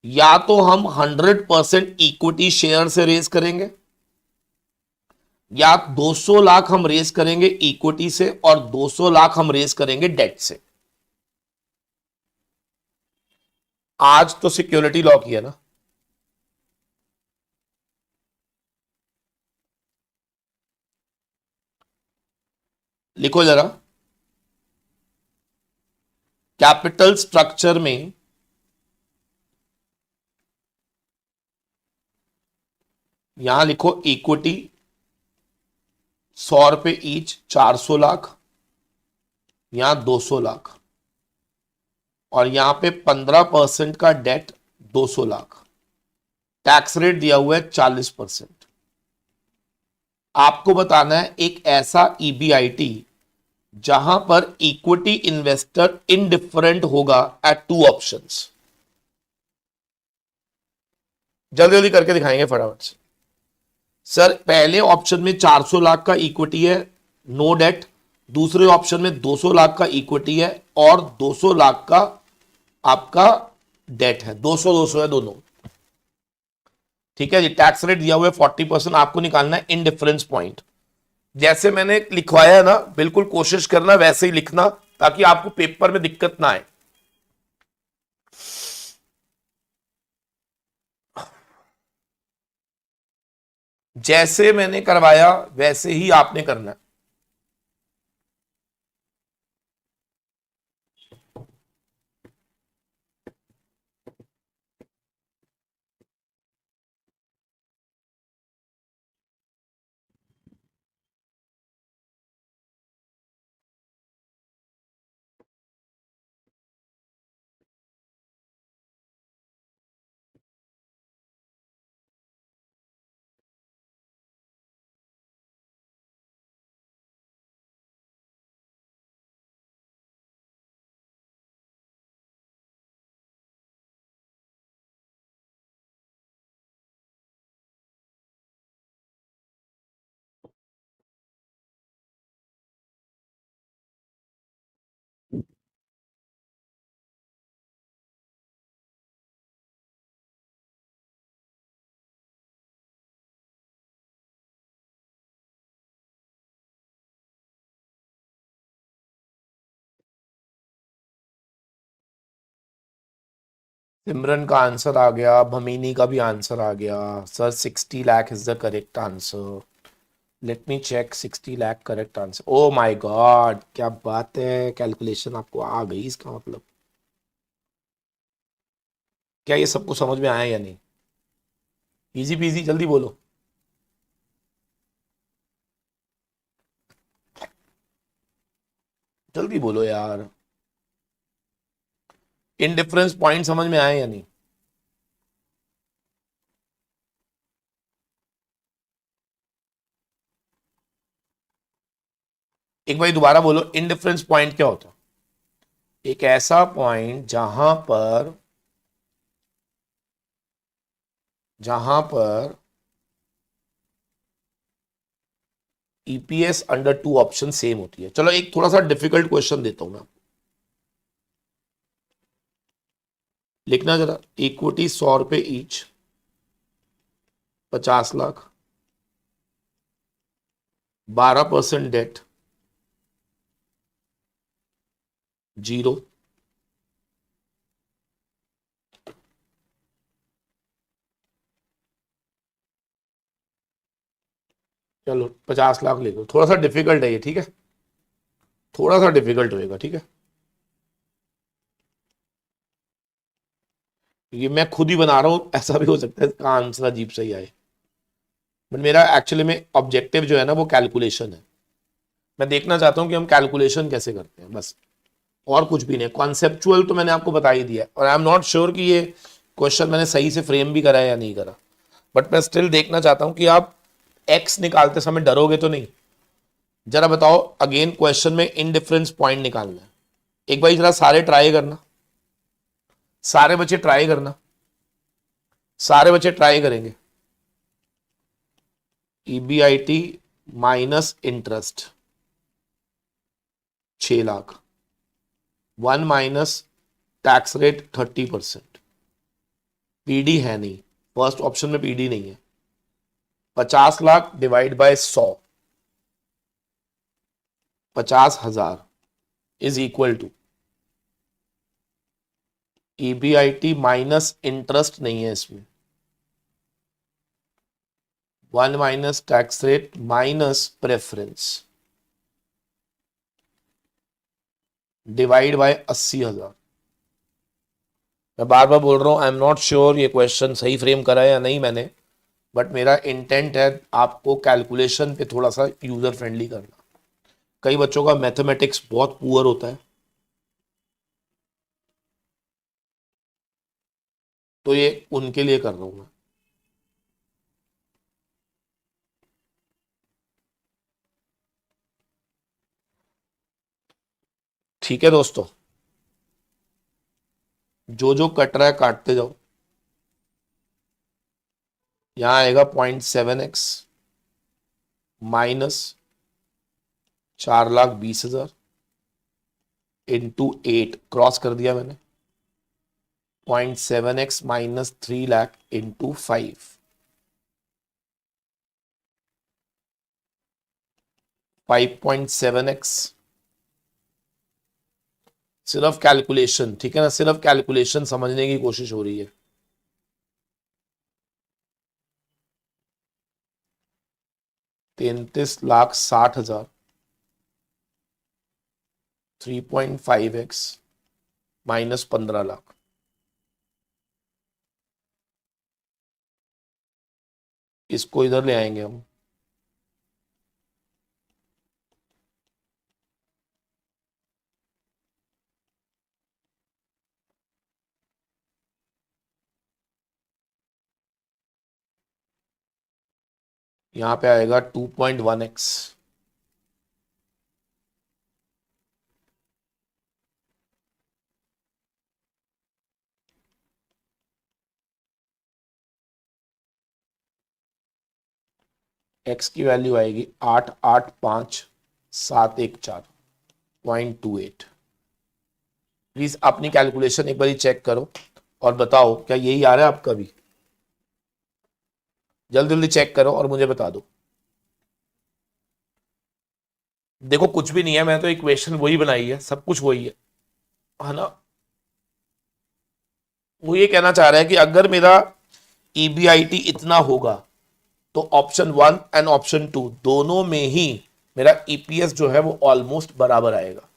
या तो हम 100% इक्विटी शेयर से रेज करेंगे, या 200 लाख हम रेज करेंगे इक्विटी से और 200 लाख हम रेज करेंगे डेट से। आज तो सिक्योरिटी लॉ की है ना। लिखो जरा, कैपिटल स्ट्रक्चर में यहां लिखो इक्विटी 100 रुपए ईच, 400 लाख, यहां 200 लाख, और यहां पे 15% का डेट 200 लाख। टैक्स रेट दिया हुआ है 40%। आपको बताना है एक ऐसा ईबीआईटी जहां पर इक्विटी इन्वेस्टर इनडिफरेंट होगा एट 2 ऑप्शंस। जल्दी जल्दी करके दिखाएंगे फटाफट से। सर पहले ऑप्शन में 400 लाख का इक्विटी है, नो डेट। दूसरे ऑप्शन में 200 लाख का इक्विटी है और 200 लाख का आपका डेट है, 200 200 है दोनों। ठीक है जी, टैक्स रेट दिया हुआ है 40%। आपको निकालना है इनडिफरेंस पॉइंट। जैसे मैंने लिखवाया है ना, बिल्कुल कोशिश करना वैसे ही लिखना, ताकि आपको पेपर में दिक्कत ना आए। जैसे मैंने करवाया वैसे ही आपने करना है। सिमरन का आंसर आ गया, भमीनी का भी आंसर आ गया। Sir 60 lakh is the correct answer. Let me check. 60 lakh correct answer. Oh my god, क्या बात है, कैलकुलेशन आपको आ गई, इसका मतलब क्या ये सबको समझ में आया या नहीं? इजी पीजी, जल्दी बोलो। जल्दी बोलो यार। इनडिफरेंस पॉइंट समझ में आया या नहीं? एक बार दोबारा बोलो, इनडिफरेंस पॉइंट क्या होता है? एक ऐसा पॉइंट जहां पर EPS under to option same होती है। चलो एक थोड़ा सा डिफिकल्ट क्वेश्चन देता हूं मैं। लिखना जरा। इक्विटी 100 रुपए ईच, 50 लाख, 12% डेट, 0। चलो 50 लाख ले लो। थोड़ा सा डिफिकल्ट है ये, ठीक है, थोड़ा सा डिफिकल्ट होएगा, ठीक है। ये मैं खुद ही बना रहा हूं, ऐसा भी हो सकता है इसका आंसर अजीब सही आए, बट मेरा एक्चुअली में ऑब्जेक्टिव जो है ना वो कैलकुलेशन है। मैं देखना चाहता हूं कि हम कैलकुलेशन कैसे करते हैं, बस, और कुछ भी नहीं। कॉन्सेप्चुअल तो मैंने आपको बता ही दिया, और आई एम नॉट श्योर कि ये क्वेश्चन मैंने सही से फ्रेम भी करा है या नहीं करा, बट मैं स्टिल देखना चाहता हूं कि आप एक्स निकालते समय डरोगे तो नहीं। जरा बताओ, अगेन क्वेश्चन में इनडिफरेंस पॉइंट निकालना है। एक बार जरा सारे ट्राई करना, सारे बच्चे ट्राई करना, सारे बच्चे ट्राई करेंगे। EBIT minus interest 6 lakh, 1 minus tax rate 30%। PD है नहीं, फर्स्ट ऑप्शन में पीडी नहीं है। 50 lakh divide by 100, 50,000 is equal to EBIT minus interest नहीं है इसमें, 1 minus tax rate minus preference divide by 80,000। मैं बार बार बोल रहा हूं, आई एम नॉट श्योर ये क्वेश्चन सही फ्रेम करा है या नहीं मैंने, बट मेरा इंटेंट है आपको कैलकुलेशन पे थोड़ा सा यूजर फ्रेंडली करना। कई बच्चों का मैथमेटिक्स बहुत पुअर होता है, तो ये उनके लिए कर रहा हूं मैं। ठीक है दोस्तों, जो जो कट रहा है काटते जाओ। यहां आएगा 0.7x माइनस 4,20,000 इंटू 8, क्रॉस कर दिया मैंने। 0.7x minus 3 lakh into 5.7x। सिर्फ कैलकुलेशन, ठीक है ना, सिर्फ कैलकुलेशन समझने की कोशिश हो रही है। 33,60,000, 3.5x माइनस 15 लाख। इसको इधर ले आएंगे हम। यहां पे आएगा 2.1x। एक्स की वैल्यू आएगी 8,8,5,7,1,4 0.28। प्लीज अपनी कैलकुलेशन एक बार चेक करो और बताओ क्या यही आ रहा है आपका भी। जल्दी जल्दी चेक करो और मुझे बता दो। देखो कुछ भी नहीं है, मैं तो इक्वेशन वही बनाई है, सब कुछ वही है ना। वो ये कहना चाह रहा है कि अगर मेरा ईबीआईटी इतना होगा तो ऑप्शन 1 एंड ऑप्शन 2 दोनों में ही मेरा ईपीएस जो है वो ऑलमोस्ट बराबर आएगा।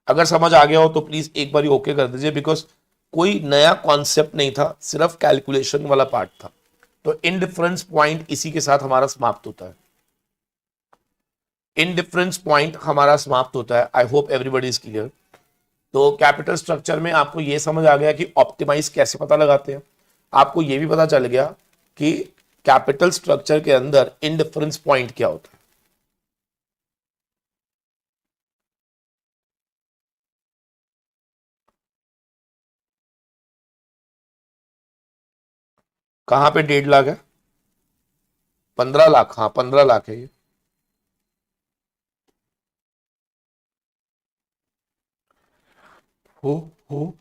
अगर समझ आ गया हो तो प्लीज एक बार ओके कर दीजिए, बिकॉज कोई नया कॉन्सेप्ट नहीं था, सिर्फ कैलकुलेशन वाला पार्ट था। तो इनडिफरेंस पॉइंट इसी के साथ हमारा समाप्त होता है। इनडिफरेंस पॉइंट हमारा समाप्त होता है। I hope everybody is clear. तो कैपिटल स्ट्रक्चर में आपको यह समझ आ गया कि ऑप्टिमाइज कैसे पता लगाते हैं। आपको यह भी पता चल गया कि कैपिटल स्ट्रक्चर के अंदर इनडिफरेंस पॉइंट क्या होता है। कहां पे 1.5 लाख है? 15 लाख, हाँ 15 लाख है ये। हो हो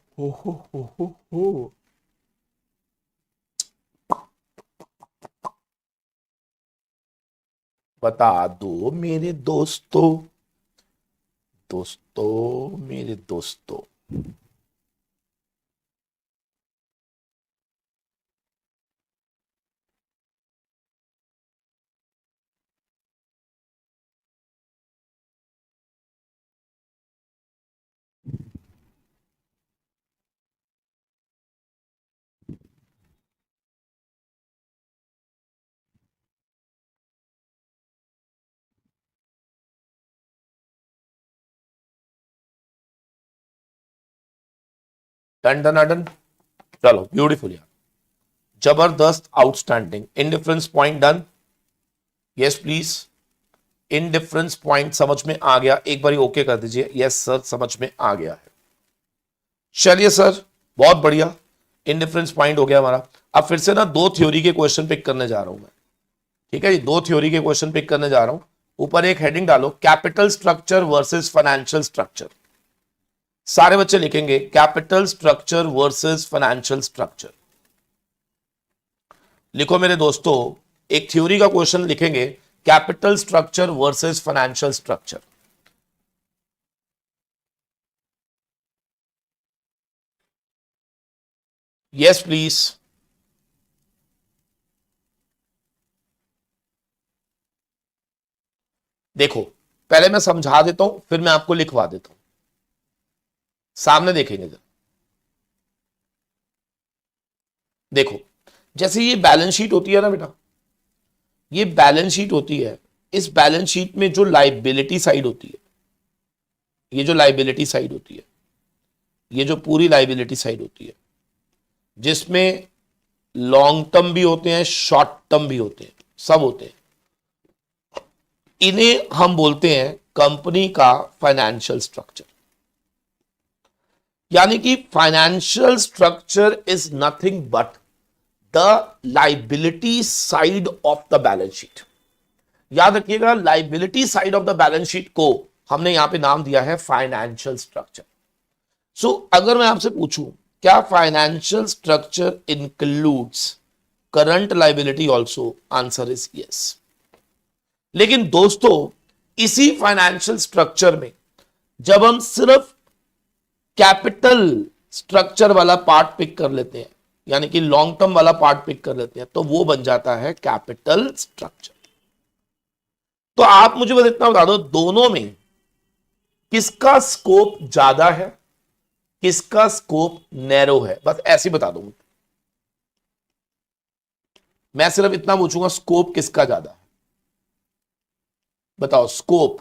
हो। बता दो मेरे दोस्तों, दोस्तों मेरे दोस्तों। Done done done. चलो ब्यूटीफुल यार, जबरदस्त, outstanding. Indifference point done. Yes please. Indifference point समझ में आ गया? एक बार ओके कर दीजिए। यस सर, समझ में आ गया है। चलिए सर, बहुत बढ़िया, इनडिफरेंस पॉइंट हो गया हमारा। अब फिर से ना 2 थ्योरी के क्वेश्चन पिक करने जा रहा हूं मैं। ठीक है जी, 2 थ्योरी के क्वेश्चन पिक करने जा रहा हूं। ऊपर एक हेडिंग डालो, capital structure versus financial structure. सारे बच्चे लिखेंगे capital structure versus financial structure. लिखो मेरे दोस्तों, एक थ्योरी का क्वेश्चन लिखेंगे, capital structure versus financial structure. Yes please. देखो, पहले मैं समझा देता हूं, फिर मैं आपको लिखवा देता हूं। सामने देखेंगे जरा। देखो, जैसे ये बैलेंस शीट होती है ना बेटा, ये बैलेंस शीट होती है। इस बैलेंस शीट में जो लाइबिलिटी साइड होती है, ये जो लाइबिलिटी साइड होती है, ये जो पूरी लाइबिलिटी साइड होती है, जिसमें लॉन्ग टर्म भी होते हैं, शॉर्ट टर्म भी होते हैं, सब होते हैं, इन्हें हम बोलते हैं कंपनी का फाइनेंशियल स्ट्रक्चर। यानी कि financial structure is nothing but the liability side of the balance sheet. याद रखिएगा, liability side of the balance sheet को हमने यहां पे नाम दिया है फाइनेंशियल स्ट्रक्चर। सो अगर मैं आपसे पूछूं, क्या financial structure includes current liability also? Answer is yes. लेकिन दोस्तों, इसी फाइनेंशियल स्ट्रक्चर में जब हम सिर्फ कैपिटल स्ट्रक्चर वाला पार्ट पिक कर लेते हैं, यानी कि लॉन्ग टर्म वाला पार्ट पिक कर लेते हैं, तो वो बन जाता है कैपिटल स्ट्रक्चर। तो आप मुझे बस इतना बता दो, दोनों में किसका स्कोप ज्यादा है, किसका स्कोप नैरो है? बस ऐसे बता दो। मैं सिर्फ इतना पूछूंगा, स्कोप किसका ज्यादा है? बताओ स्कोप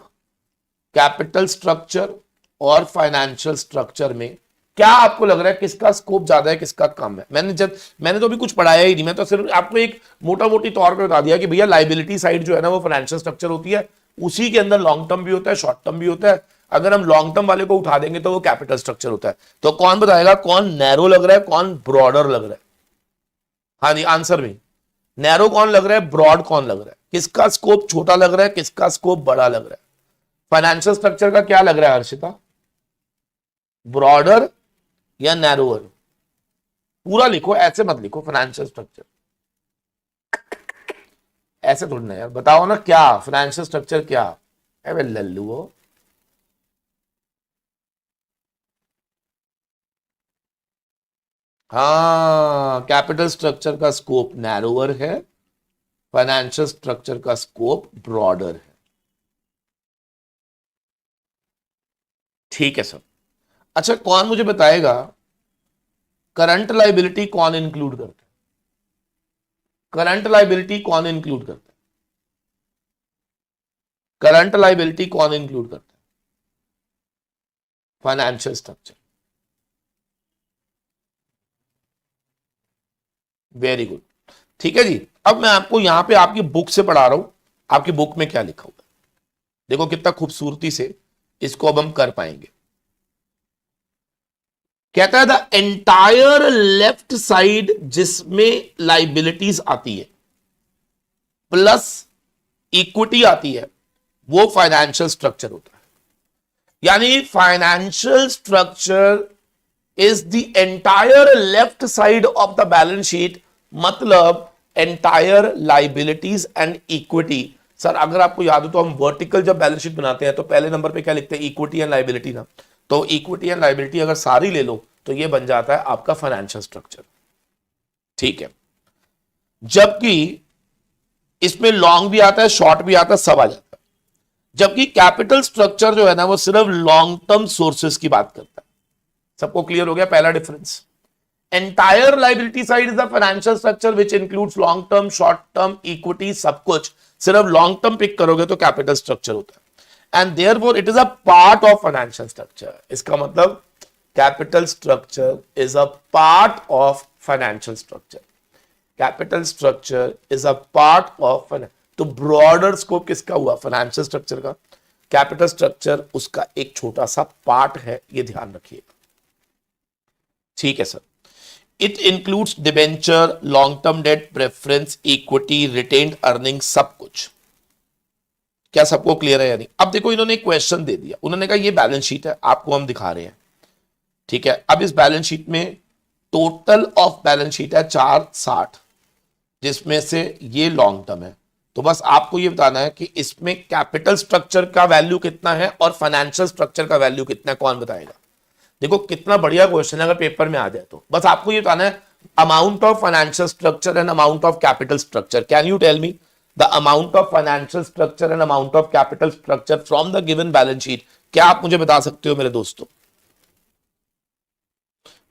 कैपिटल स्ट्रक्चर और फाइनेंशियल स्ट्रक्चर में क्या आपको लग रहा है, किसका स्कोप ज्यादा है, किसका कम है? मैंने तो अभी कुछ पढ़ाया ही नहीं, मैं तो सिर्फ आपको एक मोटा मोटी तौर पे बता दिया कि भैया लाइबिलिटी साइड जो है ना वो फाइनेंशियल स्ट्रक्चर होती है, उसी के अंदर लॉन्ग टर्म भी होता है, शॉर्ट टर्म भी होता है। अगर हम लॉन्ग टर्म वाले को उठा देंगे तो वो कैपिटल स्ट्रक्चर होता है। तो कौन बताएगा कौन नैरो लग रहा है, कौन ब्रॉडर लग रहा है? हाँ जी, आंसर में नैरो कौन लग रहा है, ब्रॉड कौन लग रहा है, किसका स्कोप छोटा लग रहा है, किसका स्कोप बड़ा लग रहा है? फाइनेंशियल स्ट्रक्चर का क्या लग रहा है हर्षिता, ब्रॉडर या नैरोअर? पूरा लिखो, ऐसे मत लिखो फाइनेंशियल स्ट्रक्चर, ऐसे थोड़ी ना यार। बताओ ना क्या फाइनेंशियल स्ट्रक्चर क्या है? वे लल्लू हो। हाँ, कैपिटल स्ट्रक्चर का स्कोप नैरोअर है, फाइनेंशियल स्ट्रक्चर का स्कोप ब्रॉडर है। ठीक है सर। अच्छा, कौन मुझे बताएगा करंट लाइबिलिटी कौन इंक्लूड करता है? करंट लाइबिलिटी कौन इंक्लूड करता है? करंट लाइबिलिटी कौन इंक्लूड करता है? Financial structure. Very good. ठीक है जी। अब मैं आपको यहां पे आपकी बुक से पढ़ा रहा हूं, आपकी बुक में क्या लिखा हुआ है। देखो कितना खूबसूरती से इसको अब हम कर पाएंगे। कहता है द एंटायर लेफ्ट साइड जिसमें लाइबिलिटीज आती है प्लस इक्विटी आती है, वो फाइनेंशियल स्ट्रक्चर होता है। यानी financial structure is the entire left side of the balance sheet, मतलब entire liabilities and equity. Sir अगर आपको याद हो तो हम वर्टिकल जब बैलेंस शीट बनाते हैं तो पहले नंबर पे क्या लिखते हैं? इक्विटी एंड लाइबिलिटी ना। तो इक्विटी एंड लाइबिलिटी अगर सारी ले लो तो ये बन जाता है आपका फाइनेंशियल स्ट्रक्चर। ठीक है। जबकि इसमें लॉन्ग भी आता है, शॉर्ट भी आता है, सब आ जाता है। जबकि कैपिटल स्ट्रक्चर जो है ना वो सिर्फ लॉन्ग टर्म सोर्सेस की बात करता है। सबको क्लियर हो गया पहला difference? Entire liability side is the financial structure which includes long term, short term, equity, सब कुछ। सिर्फ लॉन्ग टर्म पिक करोगे तो कैपिटल स्ट्रक्चर होता है। And therefore it is a part of financial structure. इसका मतलब capital structure is a part of financial structure. Capital structure is a part of, तो ब्रॉडर स्कोप किसका हुआ? फाइनेंशियल स्ट्रक्चर का। कैपिटल स्ट्रक्चर उसका एक छोटा सा पार्ट है, ये ध्यान रखिएगा। ठीक है sir. It includes debenture, long term debt, preference, equity, retained earning, सब कुछ। क्या सबको क्लियर है? यानी अब देखो इन्होंने एक क्वेश्चन दे दिया, उन्होंने कहा ये बैलेंस शीट है, आपको हम दिखा रहे हैं। ठीक है। अब इस बैलेंस शीट में टोटल ऑफ बैलेंस शीट है 460, जिसमें से ये लॉन्ग टर्म है। तो बस आपको ये बताना है कि इसमें कैपिटल स्ट्रक्चर का वैल्यू कितना है और फाइनेंशियल स्ट्रक्चर का वैल्यू कितना है, कौन बताएगा? देखो कितना बढ़िया क्वेश्चन है, अगर पेपर में आ जाए तो बस आपको ये बताना है amount of financial structure and amount of capital structure. Can you tell me the amount of financial structure and amount of capital structure from the given balance sheet? क्या आप मुझे बता सकते हो मेरे दोस्तों?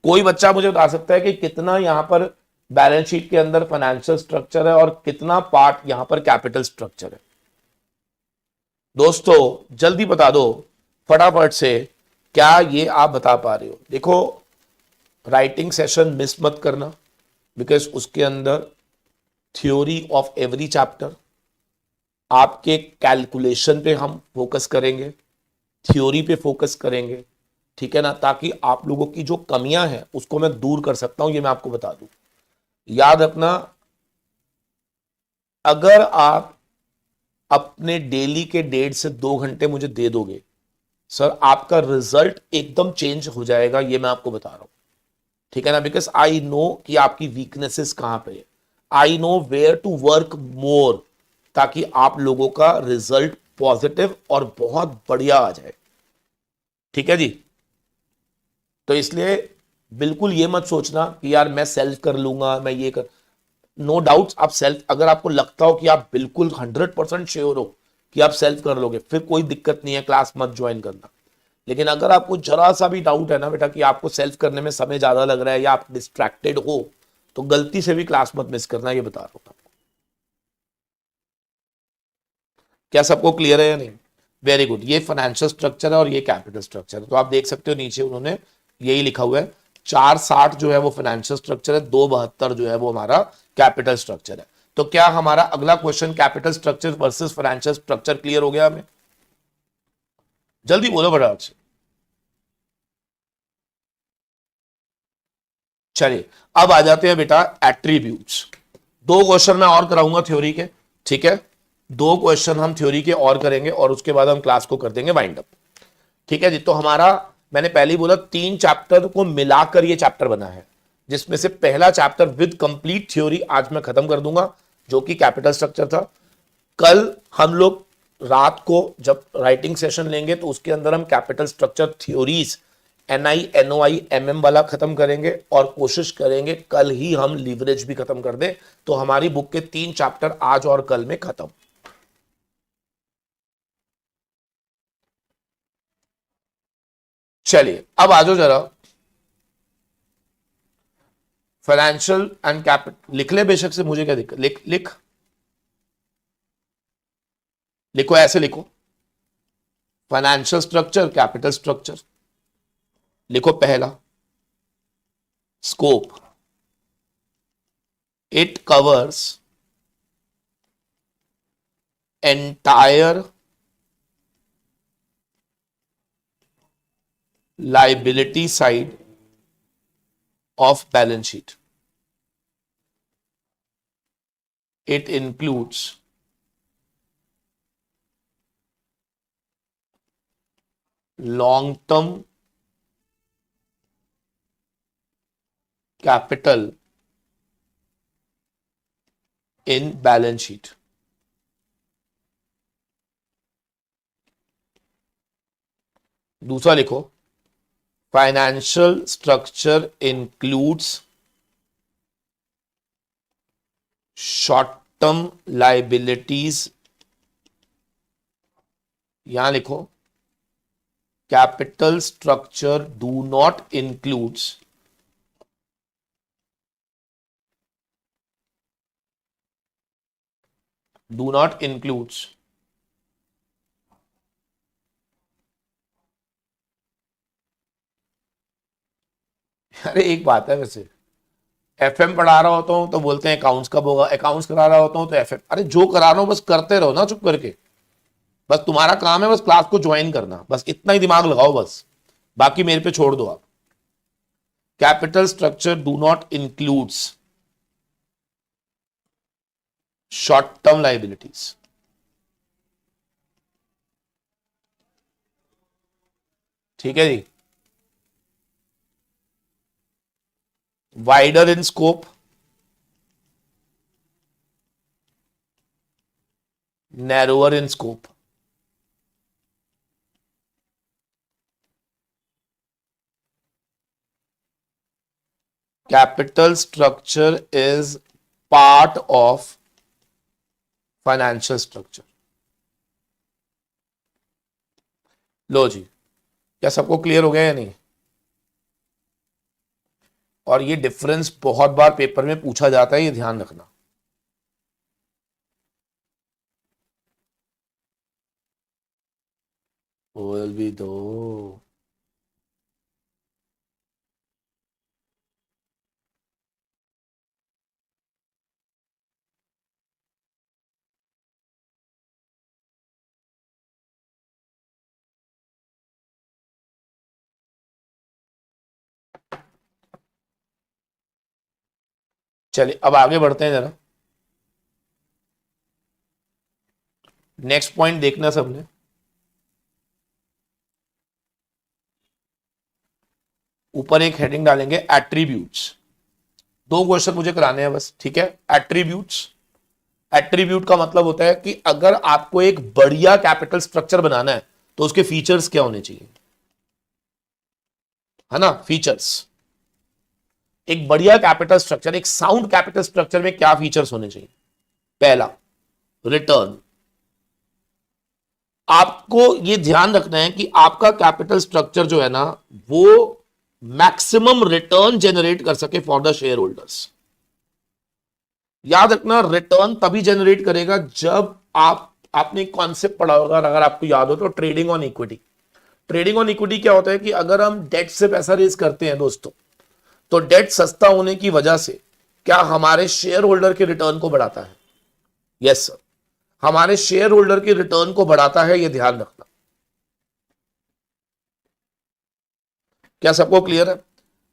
कोई बच्चा मुझे बता सकता है कि कितना यहां पर बैलेंस शीट के अंदर फाइनेंशियल स्ट्रक्चर है और कितना पार्ट यहां पर कैपिटल स्ट्रक्चर है? दोस्तों जल्दी बता दो फटाफट से, क्या ये आप बता पा रहे हो? देखो राइटिंग सेशन मिस मत करना, बिकॉज उसके अंदर थ्योरी ऑफ एवरी चैप्टर, आपके कैलकुलेशन पे हम फोकस करेंगे, थ्योरी पे फोकस करेंगे। ठीक है ना, ताकि आप लोगों की जो कमियां हैं उसको मैं दूर कर सकता हूं, ये मैं आपको बता दूं। याद रखना, अगर आप अपने डेली के 1.5 से 2 घंटे मुझे दे दोगे सर, आपका रिजल्ट एकदम चेंज हो जाएगा, ये मैं आपको बता रहा हूं। ठीक है ना, बिकॉज आई नो कि आपकी वीकनेसेस कहां पे है, I know where to work more, ताकि आप लोगों का रिजल्ट पॉजिटिव और बहुत बढ़िया आ जाए। ठीक है जी। तो इसलिए बिल्कुल ये मत सोचना कि यार मैं सेल्फ कर लूंगा, मैं ये कर, नो डाउट आप सेल्फ, अगर आपको लगता हो कि आप बिल्कुल 100% श्योर हो कि आप सेल्फ कर लोगे, फिर कोई दिक्कत नहीं है, क्लास मत ज्वाइन करना। लेकिन अगर आपको जरा सा भी डाउट है ना बेटा कि आपको सेल्फ करने में समय ज्यादा लग रहा है या आप डिस्ट्रैक्टेड हो, तो गलती से भी क्लास मत मिस करना, ये बता रहा हूं आपको। क्या सबको क्लियर है या नहीं? Very good. ये फाइनेंशियल स्ट्रक्चर है और ये कैपिटल स्ट्रक्चर है। तो आप देख सकते हो नीचे उन्होंने यही लिखा हुआ है, 460 जो है वो फाइनेंशियल स्ट्रक्चर है, 272 जो है वो हमारा कैपिटल स्ट्रक्चर है। तो क्या हमारा अगला question capital structure versus financial structure clear हो गया हमें? जल्दी बोलो फटाफट से। चलिए अब आ जाते हैं बेटा एट्रीब्यूट्स। 2 क्वेश्चन मैं और कराऊंगा थ्योरी के। ठीक है, 2 क्वेश्चन हम थ्योरी के और करेंगे और उसके बाद हम क्लास को कर देंगे वाइंड अप। ठीक है जी। तो हमारा, मैंने पहले ही बोला, 3 चैप्टर को मिलाकर ये चैप्टर बना है, जिसमें से पहला चैप्टर विद कंप्लीट थ्योरी आज मैं खत्म कर दूंगा, जो कि कैपिटल स्ट्रक्चर था। कल हम लोग रात को जब राइटिंग सेशन लेंगे तो उसके अंदर हम कैपिटल स्ट्रक्चर थ्योरीज NINOIMM वाला खत्म करेंगे और कोशिश करेंगे कल ही हम लीवरेज भी खत्म कर दें, तो हमारी बुक के 3 चैप्टर आज और कल में खत्म। चलिए अब आ जाओ जरा, फाइनेंशियल एंड कैपिटल लिख ले बेशक से, मुझे क्या दिक्कत, लिख लिख लिखो, ऐसे लिखो, फाइनेंशियल स्ट्रक्चर, कैपिटल स्ट्रक्चर। लिखो पहला, scope, it covers entire liability side of balance sheet. It includes long-term capital in balance sheet. दूसरा लिखो, financial structure includes short term liabilities, यहां लिखो, capital structure do not includes अरे एक बात है, वैसे FM पढ़ा रहा होता हूं तो बोलते हैं अकाउंट्स कब होगा, अकाउंट्स करा रहा होता हूं तो FM। अरे जो करा रहा हूं बस करते रहो ना चुप करके, बस तुम्हारा काम है बस क्लास को ज्वाइन करना, बस इतना ही दिमाग लगाओ बस, बाकी मेरे पे छोड़ दो आप। Capital structure do not includes short term liabilities. ठीक है जी। wider in scope, narrower in scope. Capital structure is part of financial structure. लो जी, क्या सबको क्लियर हो गया या नहीं? और ये डिफरेंस बहुत बार पेपर में पूछा जाता है, ये ध्यान रखना। बोल भी दो। चलिए अब आगे बढ़ते हैं जरा, नेक्स्ट पॉइंट देखना सबने। ऊपर एक हेडिंग डालेंगे एट्रीब्यूट्स। 2 क्वेश्चन मुझे कराने हैं बस, ठीक है। एट्रीब्यूट्स, एट्रीब्यूट का मतलब होता है कि अगर आपको एक बढ़िया कैपिटल स्ट्रक्चर बनाना है तो उसके फीचर्स क्या होने चाहिए, है ना। फीचर्स, एक बढ़िया कैपिटल स्ट्रक्चर, एक साउंड कैपिटल स्ट्रक्चर में क्या फीचर्स होने चाहिए। पहला, रिटर्न। आपको यह ध्यान रखना है कि आपका कैपिटल स्ट्रक्चर जो है ना वो मैक्सिमम रिटर्न जनरेट कर सके फॉर द शेयर होल्डर्स। याद रखना, रिटर्न तभी जनरेट करेगा जब आपने कॉन्सेप्ट पढ़ा होगा, अगर आपको याद हो तो, trading on equity. Trading on equity क्या होता है कि अगर हम डेट से पैसा रेज करते हैं दोस्तों, तो डेट सस्ता होने की वजह से क्या हमारे शेयर होल्डर के रिटर्न को बढ़ाता है। यस सर, हमारे शेयर होल्डर के रिटर्न को बढ़ाता है, यह ध्यान रखना। क्या सबको क्लियर है।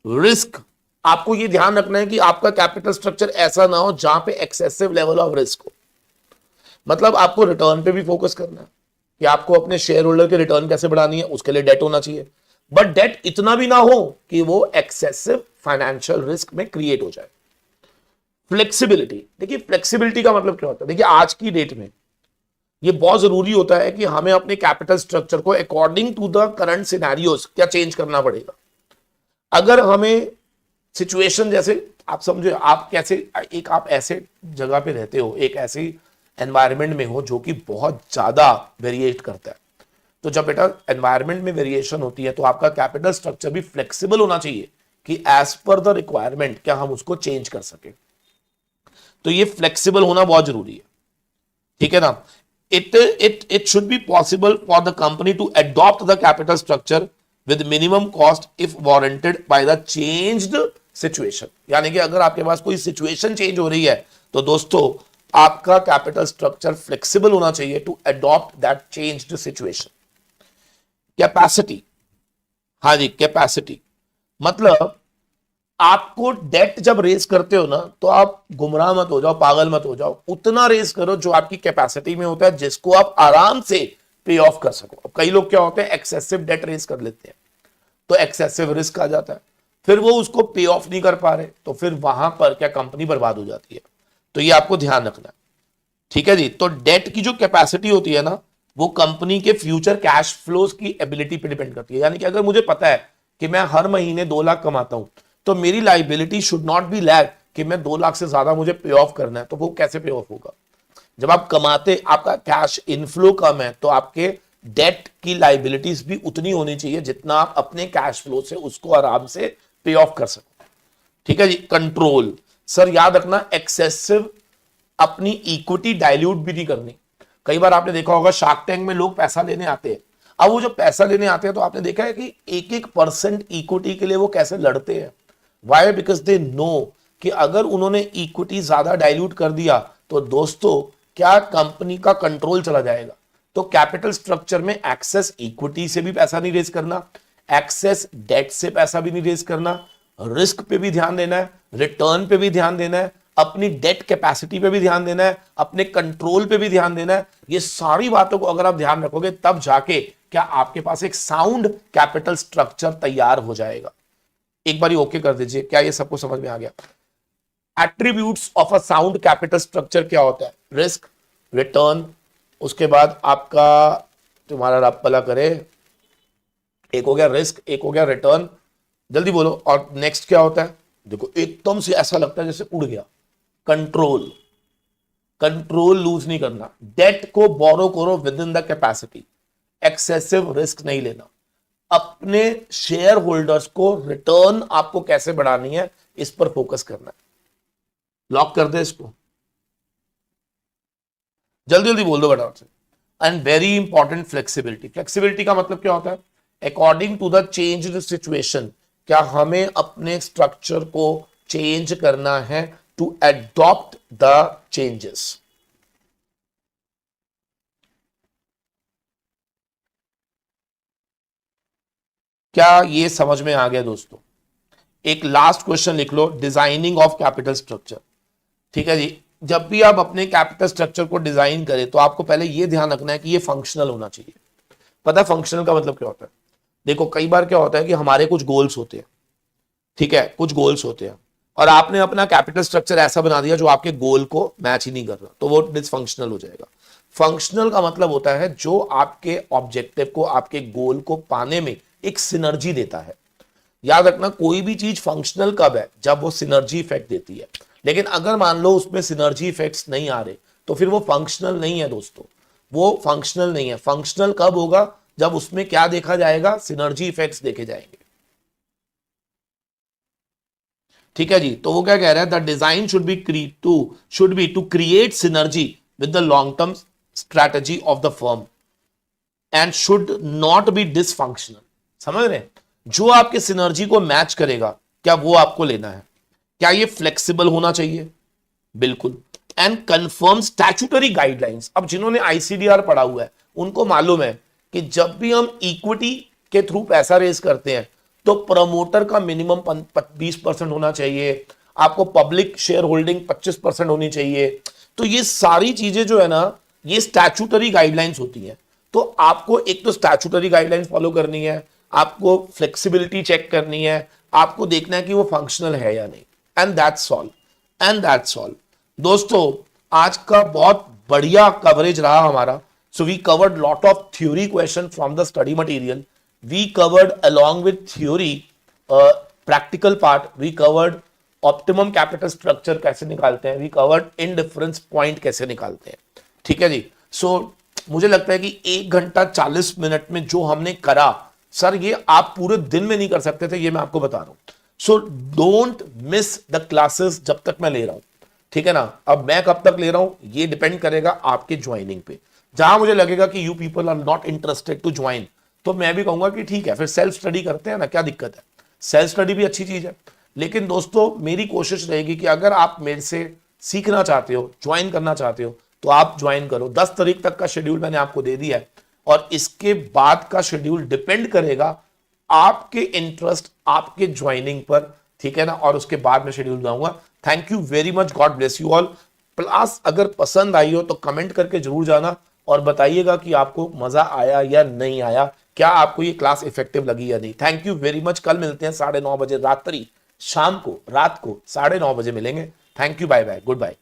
रिस्क, आपको यह ध्यान रखना है कि आपका कैपिटल स्ट्रक्चर ऐसा ना हो जहां पे एक्सेसिव लेवल ऑफ रिस्क हो। मतलब आपको रिटर्न पे भी फोकस करना है कि आपको अपने शेयर होल्डर के रिटर्न कैसे बढ़ानी है, उसके लिए डेट होना चाहिए, बट डेट इतना भी ना हो कि वो एक्सेसिव फाइनेंशियल रिस्क में क्रिएट हो जाए। फ्लेक्सिबिलिटी, देखिए फ्लेक्सिबिलिटी का मतलब क्या होता है। देखिए आज की डेट में ये बहुत जरूरी होता है कि हमें अपने कैपिटल स्ट्रक्चर को according to the current scenarios क्या चेंज करना पड़ेगा। अगर हमें सिचुएशन, जैसे आप समझो, आप कैसे एक आप ऐसे जगह पे रहते हो, एक ऐसी एनवायरनमेंट में हो जो कि बहुत ज्यादा वेरिएट करता है, तो जब बेटा एनवायरनमेंट में वेरिएशन होती है तो आपका कैपिटल स्ट्रक्चर भी फ्लेक्सिबल होना चाहिए कि एज पर द रिक्वायरमेंट क्या हम उसको चेंज कर सके। तो ये फ्लेक्सिबल होना बहुत जरूरी है, ठीक है ना। It should be possible for the company to adopt the capital structure with minimum cost if warranted by the changed situation. यानी कि अगर आपके पास कोई सिचुएशन चेंज हो रही है तो दोस्तों आपका कैपिटल स्ट्रक्चर फ्लेक्सिबल होना चाहिए to adopt that changed situation. Capacity, हाँ जी कैपेसिटी, मतलब आपको डेट जब रेस करते हो ना तो आप गुमराह मत हो जाओ, पागल मत हो जाओ, उतना रेस करो जो आपकी कैपेसिटी में होता है, जिसको आप आराम से पे ऑफ कर सको। अब कई लोग क्या होते हैं, एक्सेसिव डेट रेस कर लेते हैं तो एक्सेसिव रिस्क आ जाता है, फिर वो उसको पे ऑफ नहीं कर पा रहे, तो फिर वहां पर क्या कंपनी बर्बाद हो जाती है। तो ये आपको ध्यान रखना है, ठीक है जी। तो डेट की जो कैपेसिटी होती है ना, वो कंपनी के फ्यूचर कैश फ्लोज की एबिलिटी पे डिपेंड करती है। यानी कि अगर मुझे पता है कि मैं हर महीने 2 लाख कमाता हूं, तो मेरी liability should not B lag कि मैं 2 लाख से ज्यादा मुझे पे ऑफ करना है। तो वो कैसे पे ऑफ होगा? जब आप कमाते, आपका कैश इनफ्लो कम है, तो आपके डेट की लाइबिलिटीज भी उतनी होनी चाहिए जितना आप अपने कैश फ्लो से उसको आराम से पे ऑफ कर सको, ठीक है जी। कंट्रोल, सर याद रखना, एक्सेसिव अपनी इक्विटी डाइल्यूट भी नहीं करनी। कई बार आपने देखा होगा शार्क टैंक में लोग पैसा लेने आते हैं। अब वो जो पैसा लेने आते हैं तो आपने देखा है कि 1-1% इक्विटी के लिए वो कैसे लड़ते हैं। वाई? बिकॉज दे नो कि अगर उन्होंने इक्विटी ज्यादा डाइल्यूट कर दिया तो दोस्तों क्या कंपनी का कंट्रोल चला जाएगा। तो कैपिटल स्ट्रक्चर में एक्सेस इक्विटी से भी पैसा नहीं रेज करना, एक्सेस डेट से पैसा भी नहीं रेज करना, रिस्क पे भी ध्यान देना है, रिटर्न पे भी ध्यान देना है, अपनी डेट कैपेसिटी पे भी ध्यान देना है, अपने कंट्रोल पे भी ध्यान देना है। ये सारी बातों को अगर आप ध्यान रखोगे तब जाके क्या आपके पास एक साउंड कैपिटल स्ट्रक्चर तैयार हो जाएगा। एक बार ओके कर दीजिए, क्या ये सबको समझ में आ गया? Attributes of a sound capital structure क्या होता है? रिस्क, रिटर्न, उसके बाद आपका, तुम्हारा रब भला करे, एक हो गया रिस्क, एक हो गया रिटर्न, जल्दी बोलो। और नेक्स्ट क्या होता है? देखो एकदम से ऐसा लगता है जैसे उड़ गया। कंट्रोल, कंट्रोल लूज नहीं करना, डेट को बोरो करो with in the capacity, excessive risk नहीं लेना, अपने शेयर होल्डर्स को रिटर्न आपको कैसे बढ़ानी है इस पर फोकस करना है। लॉक कर दे इसको, जल्दी जल्दी बोल दो बेटा से। And very important, flexibility. Flexibility का मतलब क्या होता है? According to the changed situation, क्या हमें अपने स्ट्रक्चर को चेंज करना है टू अडॉप्ट द चेंजेस। क्या ये समझ में आ गया दोस्तों? एक लास्ट क्वेश्चन लिख लो, डिजाइनिंग ऑफ कैपिटल स्ट्रक्चर, ठीक है जी। जब भी आप अपने कैपिटल स्ट्रक्चर को डिजाइन करें तो आपको पहले ये ध्यान रखना है कि ये फंक्शनल होना चाहिए। पता है फंक्शनल का मतलब क्या होता है? देखो कई बार क्या होता है कि हमारे कुछ गोल्स होते हैं, ठीक है, कुछ गोल्स होते हैं, और आपने अपना कैपिटल स्ट्रक्चर ऐसा बना दिया जो आपके गोल को मैच ही नहीं कर रहा, तो वो डिसफंक्शनल हो जाएगा। फंक्शनल का मतलब होता है जो आपके ऑब्जेक्टिव को, आपके गोल को पाने में एक सिनर्जी देता है। याद रखना कोई भी चीज फंक्शनल कब है? जब वो सिनर्जी इफेक्ट देती है। लेकिन अगर मान लो उसमें सिनर्जी इफेक्ट्स नहीं आ रहे तो फिर वो फंक्शनल नहीं है दोस्तों, वो फंक्शनल नहीं है। फंक्शनल कब होगा? जब उसमें क्या देखा जाएगा? सिनर्जी इफेक्ट्स देखे जाएंगे, ठीक है जी। तो वो क्या कह रहा है? The design should be to create synergy with the long term strategy of the firm and should not be dysfunctional. समझ रहे हैं? जो आपके सिनर्जी को मैच करेगा क्या वो आपको लेना है। क्या ये फ्लेक्सिबल होना चाहिए? बिल्कुल। And confirm statutory guidelines. अब जिन्होंने आईसीडीआर पढ़ा हुआ है उनको मालूम है कि जब भी हम इक्विटी के थ्रू पैसा रेज करते हैं तो प्रमोटर का मिनिमम 20% होना चाहिए, आपको पब्लिक शेयर होल्डिंग 25% होनी चाहिए। तो ये सारी चीजें जो है ना, ये स्टैट्यूटरी गाइडलाइंस होती हैं। तो आपको एक तो स्टैट्यूटरी गाइडलाइंस फॉलो करनी है, आपको फ्लेक्सिबिलिटी चेक करनी है, आपको देखना है कि वो फंक्शनल है या नहीं। एंड दैट्स ऑल दोस्तों। आज का बहुत बढ़िया कवरेज रहा हमारा। So we covered lot of theory question from the study material, we covered along with theory practical part, we covered optimum capital structure कैसे निकालते हैं, वी कवर्ड इंडिफरेंस पॉइंट कैसे निकालते हैं। ठीक है जी। सो मुझे लगता है कि 1 घंटा 40 मिनट में जो हमने करा सर, ये आप पूरे दिन में नहीं कर सकते थे, ये मैं आपको बता रहा हूं। So don't miss the classes जब तक मैं ले रहा हूं, ठीक है ना। अब मैं कब तक ले रहा हूं ये डिपेंड करेगा आपके ज्वाइनिंग पे। जहां मुझे लगेगा कि you people are not interested to join, तो मैं भी कहूंगा कि ठीक है, फिर सेल्फ स्टडी करते हैं ना, क्या दिक्कत है। सेल्फ स्टडी भी अच्छी चीज है। लेकिन दोस्तों मेरी कोशिश रहेगी कि अगर आप मेरे से सीखना चाहते हो, ज्वाइन करना चाहते हो, तो आप ज्वाइन करो। 10 तारीख तक का शेड्यूल मैंने आपको दे दिया है, और इसके बाद का शेड्यूल डिपेंड करेगा आपके इंटरेस्ट, आपके ज्वाइनिंग पर, ठीक है ना। और उसके बाद में शेड्यूल बनाऊंगा। Thank you very much, God bless you all. Class अगर पसंद आई हो तो कमेंट करके जरूर जाना और बताइएगा कि आपको मजा आया या नहीं आया, क्या आपको ये क्लास इफेक्टिव लगी या नहीं। Thank you very much. कल मिलते हैं 9:30 बजे रात को 9:30 बजे मिलेंगे। Thank you, bye bye, good bye.